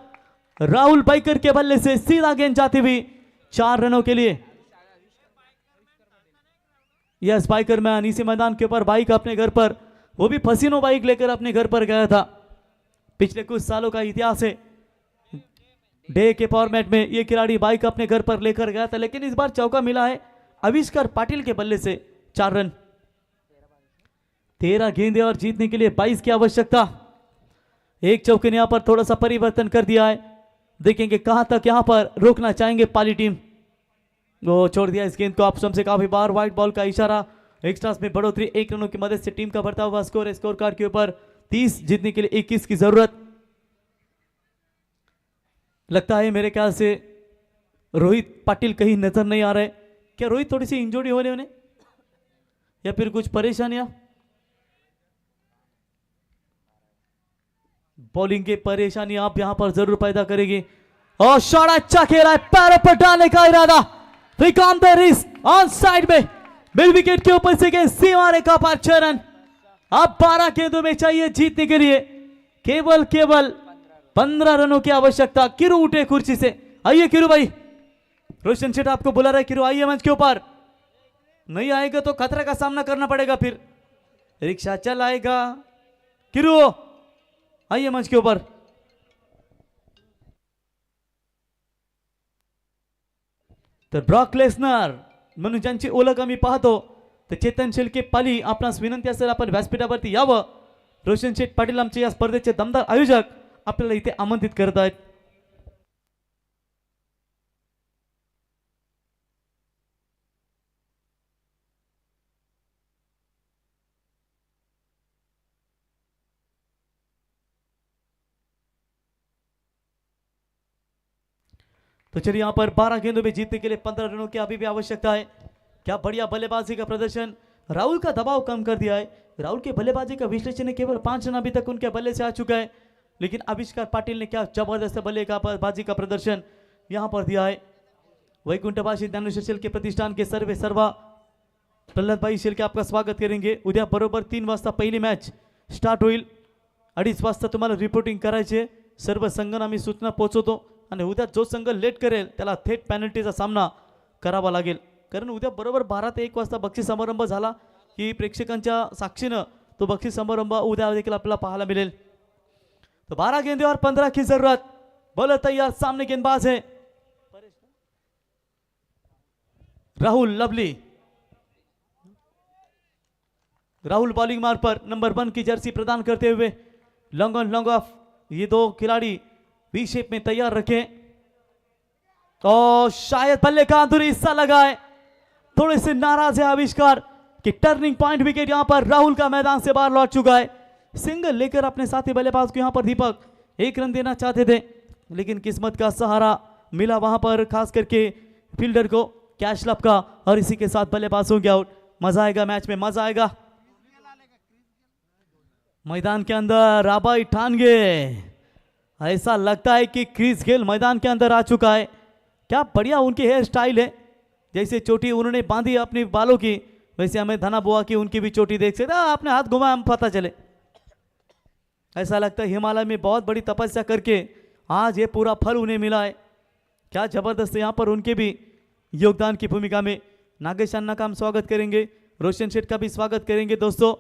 [SPEAKER 1] राहुल बाइकर के बल्ले से सीधा गेंद जाती हुई 4 रनों के लिए। यस, बाइकर मैन इसी मैदान के ऊपर बाइक अपने घर पर, वो भी फसीनो बाइक लेकर अपने घर पर गया था। पिछले कुछ सालों का इतिहास है, डे के फॉर्मेट में ये खिलाड़ी बाइक अपने घर पर लेकर गया था, लेकिन इस बार चौका मिला है आविष्कार पाटिल के बल्ले से। 4 रन, 13 गेंदें और जीतने के लिए 22 की आवश्यकता। एक चौके ने यहां पर थोड़ा सा परिवर्तन कर दिया है, देखेंगे कहां तक यहां पर रोकना चाहेंगे पाली टीम। वो छोड़ दिया इस गेंद को आप से काफी बार। व्हाइट बॉल का इशारा, एक्स्ट्रास में बढ़ोतरी 1 रनों की मदद से टीम का बढ़ता हुआ स्कोर है। स्कोर कार्ड के ऊपर 30, जीतने के लिए 21 की जरूरत। लगता है मेरे ख्याल से रोहित पाटिल कहीं नजर नहीं आ रहे। क्या रोहित थोड़ी सी इंजरी होने उन्हें या फिर कुछ परेशानियां? बॉलिंग की परेशानी आप यहां पर जरूर पैदा करेगी। और शॉट अच्छा खेला है, पैरों पर डालने का इरादा, फ्रीकॉन द रिस्क ऑन साइड में मिड विकेट के ऊपर से गेंद सीमा रेखा पर 6 रन। अब 12 गेंदों में चाहिए जीतने के लिए केवल 15 रनों की आवश्यकता। किरू उठे कुर्सी से, आइए किरू भाई, रोशन शेठ आपको बुला रहे। किरू आइए मंच के ऊपर, नहीं आएगा तो खतरे का सामना करना पड़ेगा, फिर रिक्शा चल आएगा। किरू आइए मंच के ऊपर। तर ब्रॉक लेसनर म्हणून ज्यांची ओळख आम्ही पाहतो तर चेतन शेळके पाली आपणास विनंती असेल आपण व्यासपीठावरती यावं। रोशन शेठ पाटील आमचे या स्पर्धेचे दमदार आयोजक आपल्याला इथे आमंत्रित करत आहेत। तो चलिए यहाँ पर 12 गेंदों में जीतने के लिए 15 रनों की अभी भी आवश्यकता है। क्या बढ़िया बल्लेबाजी का प्रदर्शन, राहुल का दबाव कम कर दिया है। राहुल के बल्लेबाजी का विश्लेषण है, केवल 5 रन अभी तक उनके बल्ले से आ चुका है, लेकिन आविष्कार पाटिल ने क्या जबरदस्त बल्लेबाजी का प्रदर्शन यहाँ पर दिया है। वैकुंठवासी ज्ञानेश्वर शेळके प्रतिष्ठान के सर्वे सर्वा प्रल्हाद भाई शेळके आपका स्वागत करेंगे। उद्या बरोबर 3 वाजता पहिली मॅच स्टार्ट होईल। 2:30 वाजता तुम्हाला रिपोर्टिंग करायचे, सर्व संघांना आम्ही सूचना पोहोचवतो आणि उद्या जो संघ लेट करेल त्याला थेट पेनल्टीचा सामना करावा लागेल, कारण उद्या बरोबर 12 ते 1 वाजता बक्षीस समारंभ झाला की प्रेक्षकांच्या साक्षीनं तो बक्षीस समारंभ उद्या देखील आपल्याला पाहायला मिळेल। तो 12 गेंदे और 15 की जरूरत। बॉलर तैयार, सामने गेंदबाज है राहुल लवली। राहुल बॉलिंग मार्ग पर नंबर 1 की जर्सी प्रदान करते हुए लॉन्ग ऑन लॉन्ग ऑफ ये 2 खिलाड़ी वी शेप में तैयार रखें। और शायद बल्ले का अंदरूनी हिस्सा लगा है, थोड़े से नाराज है आविष्कार कि टर्निंग पॉइंट विकेट यहां पर राहुल का मैदान से बाहर लौट चुका है। सिंगल लेकर अपने साथी बल्लेबाज को यहां पर दीपक 1 रन देना चाहते थे, लेकिन किस्मत का सहारा मिला वहां पर, खास करके फील्डर को कैश लब का, और इसी के साथ बल्लेबाज हो गया आउट। मजा आएगा मैच में, मजा आएगा। मैदान के अंदर राबाई ठान गए, ऐसा लगता है कि क्रिस गेल मैदान के अंदर आ चुका है। क्या बढ़िया उनकी हेयर स्टाइल है, जैसे चोटी उन्होंने बांधी अपनी बालों की, वैसे हमें धना बुआ की उनकी भी चोटी देख सकते, आपने हाथ घुमाया हम पता चले। ऐसा लगता है हिमालय में बहुत बड़ी तपस्या करके आज ये पूरा फल उन्हें मिला है। क्या जबरदस्त यहाँ पर उनके भी योगदान की भूमिका में नागेश अन्ना का हम स्वागत करेंगे, रोशन शेठ का भी स्वागत करेंगे। दोस्तों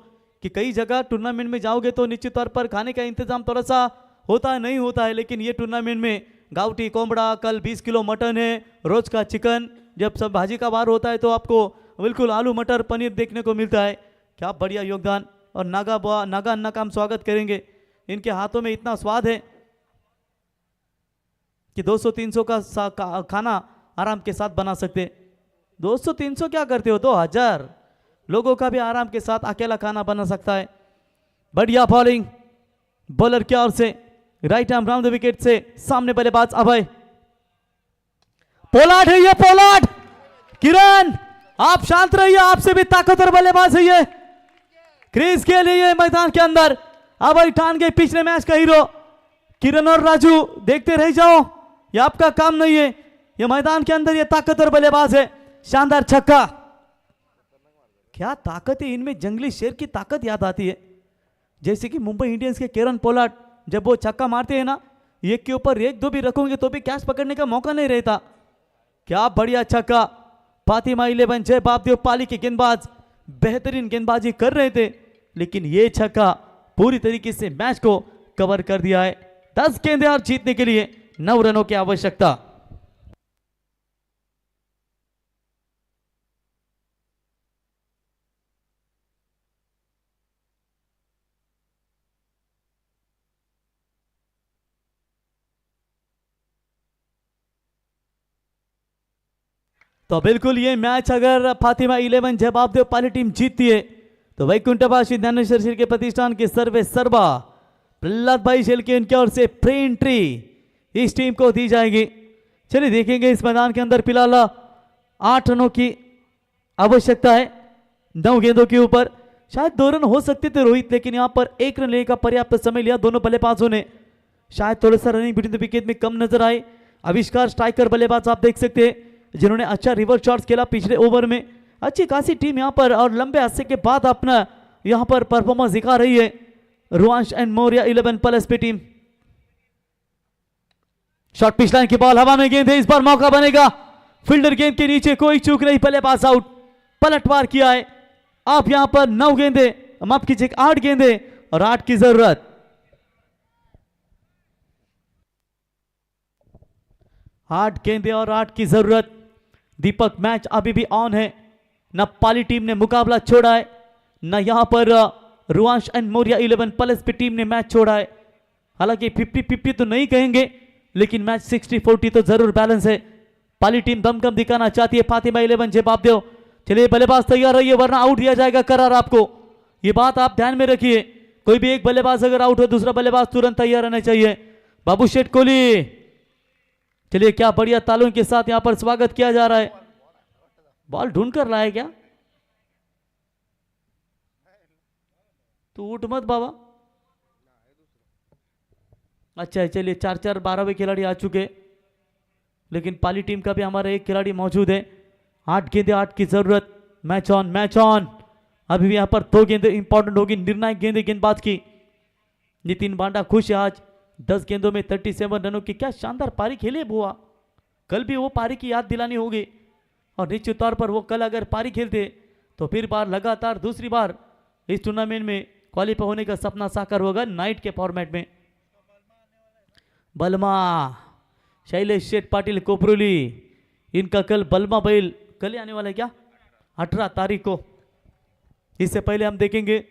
[SPEAKER 1] कि कई जगह टूर्नामेंट में जाओगे तो निश्चित तौर पर खाने का इंतजाम थोड़ा सा होता है, नहीं होता है, लेकिन ये टूर्नामेंट में गावटी कोंबड़ा, कल 20 किलो मटन है, रोज का चिकन, जब सब भाजी का बार होता है तो आपको बिल्कुल आलू मटर पनीर देखने को मिलता है। क्या बढ़िया योगदान। और नागा अन्ना का हम स्वागत करेंगे, इनके हाथों में इतना स्वाद है कि 200-300 का खाना आराम के साथ बना सकते। 200-300 क्या करते हो, 2000 लोगों का भी आराम के साथ अकेला खाना बना सकता है। बढ़िया बॉलिंग बॉलर की ओर से, right arm round the wicket से, सामने बल्लेबाज अभय पोलार्ड है। ये पोलार्ड, किरण आप शांत रहिए, आपसे भी ताकतवर बल्लेबाज है ये क्रिस के लिए मैदान के अंदर। अभय ठान गए पिछले मैच का हीरो। किरण और राजू देखते रह जाओ, ये आपका काम नहीं है, ये मैदान के अंदर ये ताकतवर बल्लेबाज है। शानदार छक्का, क्या ताकत है इनमें, जंगली शेर की ताकत याद आती है। जैसे कि मुंबई इंडियंस के किरण पोलार्ड जब वो छक्का मारते हैं ना, एक के ऊपर 1-2 भी रखोगे तो भी कैच पकड़ने का मौका नहीं रहता। क्या बढ़िया छक्का। फातिमा 11 जय बापदेव पाली के गेंदबाज बेहतरीन गेंदबाजी कर रहे थे, लेकिन ये छक्का पूरी तरीके से मैच को कवर कर दिया है। 10 गेंदें और जीतने के लिए 9 रनों की आवश्यकता। तो बिल्कुल ये मैच अगर फातिमा 11 जवाबदेव पाली टीम जीतती है तो वैकुंठवासी ज्ञानेश्वर श्री के प्रतिष्ठान के सर्वे सर्वा प्रहलाद भाई शेल के उनकी ओर से प्री एंट्री इस टीम को दी जाएगी। चलिए देखेंगे इस मैदान के अंदर फिलहाल 8 रनों की आवश्यकता है 9 गेंदों के ऊपर। शायद 2 रन हो सकते थे रोहित, लेकिन यहां पर 1 रन लेने का पर्याप्त समय लिया दोनों बल्लेबाजों ने। शायद थोड़ा सा रनिंग बिटवीन द विकेट में कम नजर आए। आविष्कार स्ट्राइकर बल्लेबाज आप देख सकते हैं जिन्होंने अच्छा रिवर्स शॉट्स खेला पिछले ओवर में। अच्छी खासी टीम यहां पर और लंबे अरसे के बाद अपना यहां पर परफॉर्मेंस दिखा रही है रुआंश एंड मौर्य 11 प्लस पे टीम। शॉर्ट पिच लाइन की बॉल हवा में, गेंद है, इस बार मौका बनेगा। फील्डर गेंद के नीचे, कोई चूक नहीं, बल्लेबाज आउट। पलटवार किया है। आप यहां पर 9 गेंदे, माफ कीजिए 8 गेंदे और 8 की जरूरत। 8 गेंदे और 8 की जरूरत। दीपक मैच अभी भी ऑन है। न पाली टीम ने मुकाबला छोड़ा है, न यहां पर रुआंश एंड मौर्य 11 प्लस पे टीम ने मैच छोड़ा है। हालांकि 50-50 तो नहीं कहेंगे, लेकिन मैच 60-40 तो जरूर बैलेंस है। पाली टीम दमखम दिखाना चाहती है। फातिमा 11 जवाब दो। चलिए बल्लेबाज तैयार रहिए वरना आउट दिया जाएगा करार आपको। ये बात आप ध्यान में रखिए। कोई भी एक बल्लेबाज अगर आउट हो दूसरा बल्लेबाज तुरंत तैयार रहना चाहिए। बाबू शेठ कोहली, चलिए क्या बढ़िया तालों के साथ यहां पर स्वागत किया जा रहा है। बॉल ढूंढ कर लाए क्या? तो उठ मत बाबा। अच्छा है, चलिए 4-4 12वें खिलाड़ी आ चुके, लेकिन पाली टीम का भी हमारा एक खिलाड़ी मौजूद है। 8 गेंदे 8 की जरूरत। Match on, match on. अभी भी यहां पर 2 गेंदे इंपॉर्टेंट होगी, निर्णायक गेंदे गेंदबाज की। नितिन बांडा खुश है आज 10 गेंदों में 37 रनों की क्या शानदार पारी खेली है बुआ। कल भी वो पारी की याद दिलानी होगी, और निश्चित तौर पर वो कल अगर पारी खेलते तो फिर बार लगातार दूसरी बार इस टूर्नामेंट में क्वालिफाई होने का सपना साकार होगा नाइट के फॉर्मेट में। बलमा शैलेश शेठ पाटिल कोपरोली, इनका कल बलमा बैल कल आने वाला है क्या? 18 तारीख को। इससे पहले हम देखेंगे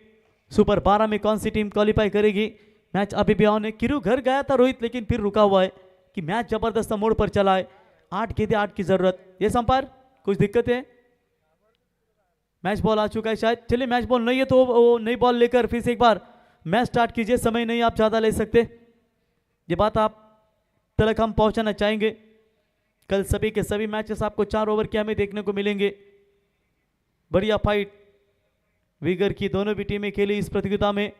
[SPEAKER 1] सुपर 12 में कौन सी टीम क्वालिफाई करेगी। मैच अभी भी ऑन है। किरू घर गया था रोहित, लेकिन फिर रुका हुआ है कि मैच जबरदस्त मोड़ पर चला है। 8 गेंदे 8 की जरूरत। ये संपार कुछ दिक्कत है? मैच बॉल आ चुका है शायद। चलिए मैच बॉल नहीं है तो वो नई बॉल लेकर फिर से एक बार मैच स्टार्ट कीजिए। समय नहीं आप ज्यादा ले सकते, ये बात आप तक हम पहुंचाना चाहेंगे। कल सभी के सभी मैचेस आपको 4 ओवर के हमें देखने को मिलेंगे। बढ़िया फाइट विगर की दोनों भी टीमें खेली इस प्रतियोगिता में।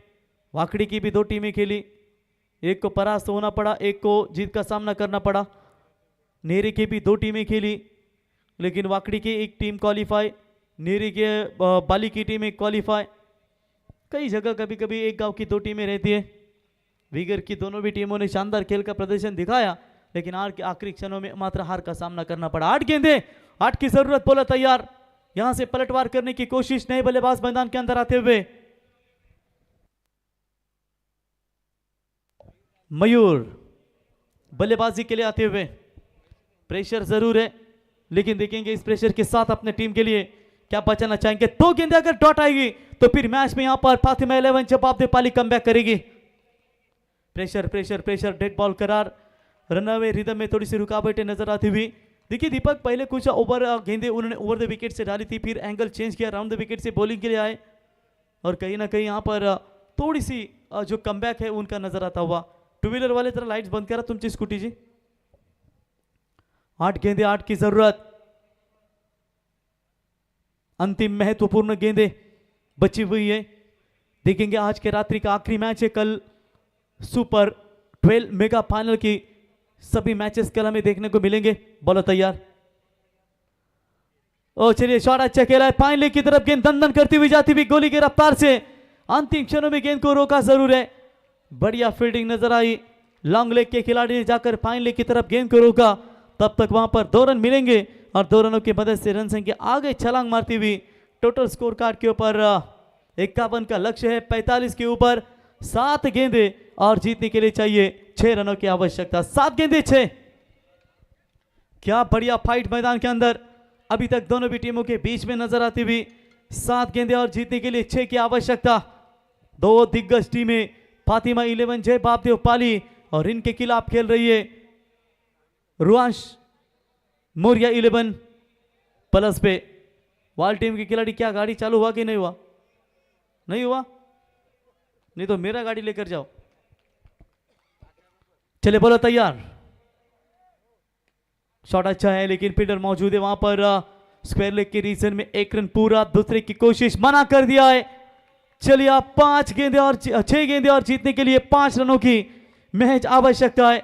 [SPEAKER 1] वाकड़ी की भी 2 टीमें खेली, एक को परास्त होना पड़ा, एक को जीत का सामना करना पड़ा। नेरी की भी 2 टीमें खेली, लेकिन वाकड़ी की एक टीम क्वालिफाई, नेरी के बाली की टीम एक क्वालिफाई। कई जगह कभी कभी एक गांव की 2 टीमें रहती है। विगर की दोनों भी टीमों ने शानदार खेल का प्रदर्शन दिखाया, लेकिन आखिरी क्षणों में मात्र हार का सामना करना पड़ा। 8 गेंदे 8 की जरूरत। बोला तैयार, यहां से पलटवार करने की कोशिश, नए बल्लेबाज मैदान के अंदर आते हुए। मयूर बल्लेबाजी के लिए आते हुए। प्रेशर जरूर है, लेकिन देखेंगे इस प्रेशर के साथ अपने टीम के लिए क्या बचाना चाहेंगे। 2 गेंदे अगर डॉट आएगी तो फिर मैच में यहां पर फातिमा 11 जवाब दे पाली कमबैक करेगी। Pressure pressure pressure, dead ball करार। रनअवे रिदम में थोड़ी सी रुकावटें नजर आती हुई। देखिए दीपक पहले कुछ ओवर गेंदे उन्होंने ओवर द विकेट से डाली थी, फिर एंगल चेंज किया, राउंड द विकेट से बॉलिंग के लिए आए, और कहीं ना कहीं यहां पर थोड़ी सी जो कमबैक है उनका नजर आता हुआ। 2 व्हीलर वाले जरा लाइट्स बंद करा तुमची स्कूटी जी। 8 गेंदे 8 की जरूरत। अंतिम महत्वपूर्ण गेंदे बची हुई है। देखेंगे आज के रात्रि का आखिरी मैच है। कल सुपर 12 मेगा फाइनल की सभी मैचेस कल हमें देखने को मिलेंगे। बोलो तैयार। ओ चलिए शॉट अच्छा खेला है। फाइनल की तरफ गेंद दंदन करती हुई जाती हुई गोली की रफ्तार से अंतिम क्षणों में गेंद को रोका जरूर है। बढ़िया फील्डिंग नजर आई। लॉन्ग लेग के खिलाड़ी ने जाकर फाइनल की तरफ गेंद को रोका। तब तक वहां पर 2 रन मिलेंगे और 2 रनों की मदद से रन संख्या आगे छलांग मारती हुई टोटल स्कोर कार्ड के ऊपर 51 का लक्ष्य है। 45 के ऊपर 7 गेंदे और जीतने के लिए चाहिए 6 रनों की आवश्यकता। 7 गेंदे 6। क्या बढ़िया फाइट मैदान के अंदर अभी तक दोनों भी टीमों के बीच में नजर आती हुई। 7 गेंदे और जीतने के लिए 6 की आवश्यकता। 2 दिग्गज टीमें फातिमा 11 जय बापदेव पाली और इनके खिलाफ खेल रही है रुआंश मौर्या 11 प्लस पे। वाल टीम के खिलाड़ी क्या गाड़ी चालू हुआ कि नहीं हुआ? नहीं हुआ? नहीं तो मेरा गाड़ी लेकर जाओ। चले बोलो तैयार। शॉट अच्छा है लेकिन फील्डर मौजूद है वहां पर। स्क्वायर लेग के रीजन में 1 रन पूरा। दूसरे की कोशिश मना कर दिया है। चलिए आप 5 गेंदे और 6 गेंदे और जीतने के लिए 5 रनों की महज आवश्यकता है।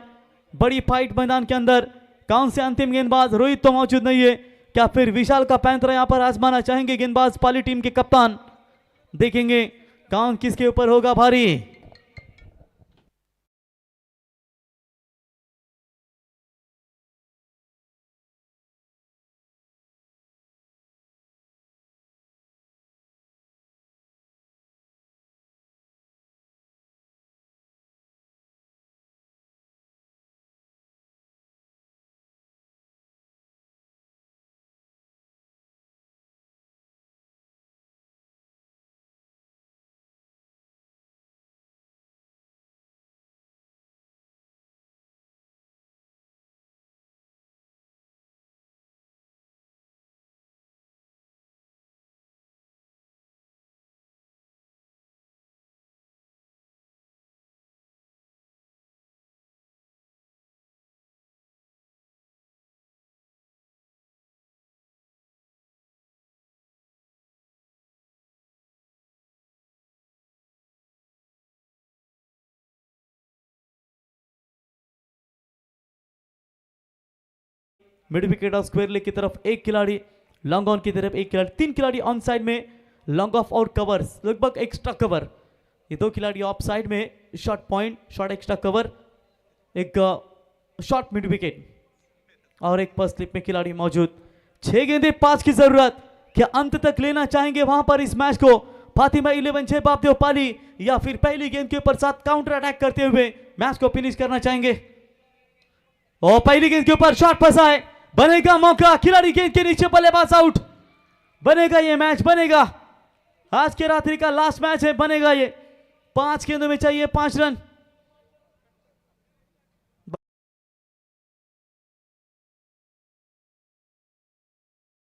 [SPEAKER 1] बड़ी फाइट मैदान के अंदर। कौन से अंतिम गेंदबाज? रोहित तो मौजूद नहीं है। क्या फिर विशाल का पैंतरा यहां पर आजमाना चाहेंगे गेंदबाज पाली टीम के कप्तान? देखेंगे कौन किसके ऊपर होगा भारी। मिड विकेट और स्क्वायर लेग की तरफ 1 खिलाड़ी, लॉन्ग ऑन की तरफ 1 खिलाड़ी, 3 खिलाड़ी ऑन साइड में लॉन्ग ऑफ और कवर्स, लगभग एक्स्ट्रा कवर। ये 2 खिलाड़ी ऑफ साइड में short point, short extra cover, एक शॉर्ट मिड विकेट और एक फर्स्ट स्लिप में खिलाड़ी मौजूद। 6 गेंदे 5 की जरूरत। क्या अंत तक लेना चाहेंगे वहां पर इस मैच को फातिमा 11 जय बापदेव पाली, या फिर पहली गेंद के ऊपर साथ काउंटर अटैक करते हुए मैच को फिनिश करना चाहेंगे? और पहली गेंद के ऊपर शॉट फंसा है। बनेगा मौका, खिलाड़ी गेंद के नीचे, बल्लेबाज आउट। बनेगा ये मैच, बनेगा। आज के रात्रि का लास्ट मैच है, बनेगा ये। 5 गेंदों में चाहिए 5 रन।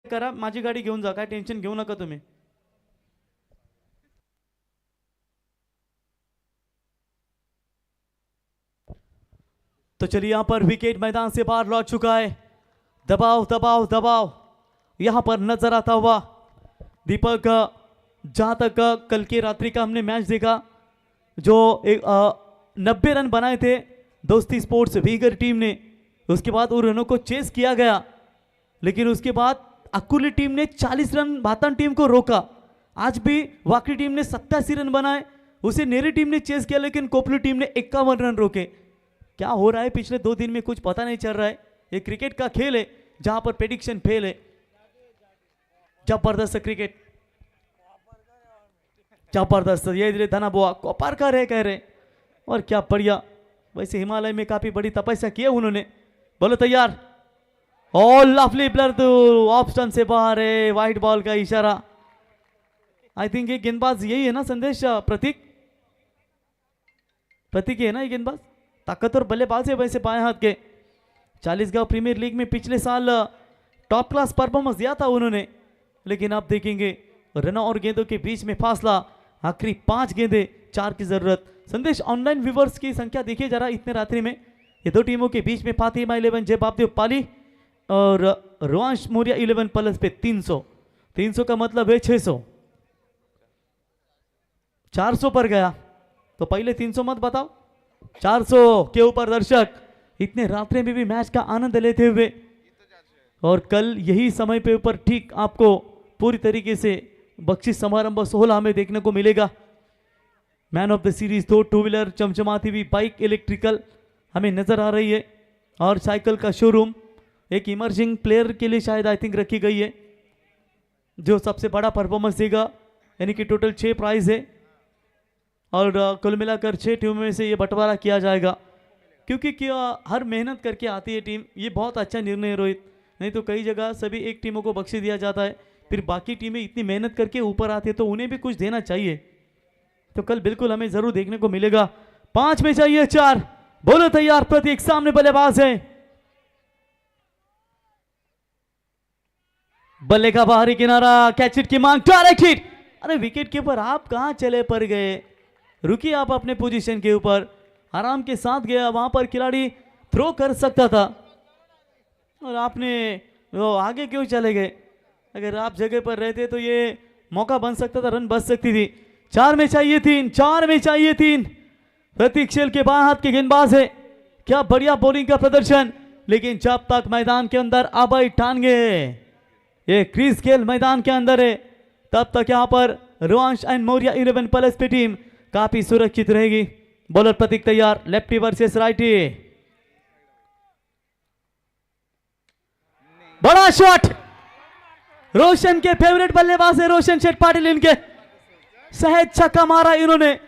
[SPEAKER 1] करा माझी गाडी घेऊन जा, काय टेन्शन घेऊ नका तुम्ही। तो चलिए यहां पर विकेट मैदान से बाहर लौट चुका है। दबाव दबाव दबाव यहां पर नजर आता हुआ। दीपक, जहां तक कल की रात्रि का हमने मैच देखा, जो 90 रन बनाए थे दोस्ती स्पोर्ट्स वीगर टीम ने, उसके बाद उन रनों को चेस किया गया, लेकिन उसके बाद अकुली टीम ने 40 रन भातन टीम को रोका। आज भी वाकड़ी टीम ने 87 रन बनाए, उसे नेरी टीम ने चेस किया, लेकिन कोपली टीम ने 51 रन रोके। क्या हो रहा है पिछले 2 दिन में कुछ पता नहीं चल रहा है। ये क्रिकेट का खेल है जहां पर प्रेडिक्शन फेल है। जबरदस्त क्रिकेट, जबरदस्त। ये धीरे धना बुआ कोपारकर है कह रहे, और क्या बढ़िया। वैसे हिमालय में काफी बड़ी तपस्या की है उन्होंने। बोलो तैयार। और लवली ब्लर तो ऑफ स्टंप से बाहर है, व्हाइट बॉल का इशारा। आई थिंक ये गेंदबाज यही है ना संदेश, प्रतीक, प्रतीक है ना ये गेंदबाज, ताकतवर बल्लेबाज है वैसे बाएं हाथ के। चालीसगांव प्रीमियर लीग में पिछले साल टॉप क्लास परफॉर्मेंस दिया था उन्होंने, लेकिन आप देखेंगे रनों और गेंदों के बीच में फासला। आखिरी 5 गेंदे 4 की जरूरत। संदेश, ऑनलाइन व्यूवर्स की संख्या देखिए जरा इतने रात्रि में। ये 2 टीमों के बीच में फातिमा 11 जय बापदेव पाली और रुआंश मौर्या 11 प्लस पे 300। 300 का मतलब है 600। 400 पर गया तो पहले 300 मत बताओ। 400 के ऊपर दर्शक इतने रात्रि में भी मैच का आनंद लेते हुए, और कल यही समय पे ऊपर ठीक आपको पूरी तरीके से बख्शिश समारंभ 16 में देखने को मिलेगा। Man of the series 2 two wheeler, चमचमाती हुई बाइक, इलेक्ट्रिकल हमें नजर आ रही है, और साइकिल का शोरूम एक इमर्जिंग प्लेयर के लिए शायद आई थिंक रखी गई है, जो सबसे बड़ा परफॉर्मेंस देगा। यानी कि टोटल 6 प्राइज है और कुल मिलाकर 6 टीमों में से ये बंटवारा किया जाएगा, क्योंकि हर मेहनत करके आती है टीम। ये बहुत अच्छा निर्णय है रोहित, नहीं तो कई जगह सभी एक टीमों को बख्शी दिया जाता है, फिर बाकी टीमें इतनी मेहनत करके ऊपर आती है तो उन्हें भी कुछ देना चाहिए। तो कल बिल्कुल हमें जरूर देखने को मिलेगा। 5 में चाहिए 4, बोलो तैयार, प्रतीक सामने बल्लेबाज है, बल्ले का बाहरी किनारा, कैच इट की मांग, डायरेक्ट हिट। अरे विकेट कीपर आप कहां चले पड़ गए, रुकिए आप अपने पोजीशन के ऊपर, आराम के साथ गया, वहां पर खिलाड़ी थ्रो कर सकता था और आपने वो आगे क्यों चले गए। अगर आप जगह पर रहते तो ये मौका बन सकता था, रन बच सकती थी। 4 में चाहिए 3, 4 में चाहिए 3। प्रतीक शेल के बाएं हाथ के गेंदबाज है, क्या बढ़िया बॉलिंग का प्रदर्शन, लेकिन जब तक मैदान के अंदर अभय टांगे, ये क्रीज खेल मैदान के अंदर है, तब तक यहां पर रोआंश एंड मौर्य 11 प्लस पे टीम काफी सुरक्षित रहेगी। बॉलर प्रतीक तैयार, लेफ्टी वर्सेस राइटी, बड़ा शॉट, रोशन के फेवरेट बल्लेबाज है रोशन शेठ पाटिल, इनके सहज छक्का मारा इन्होंने।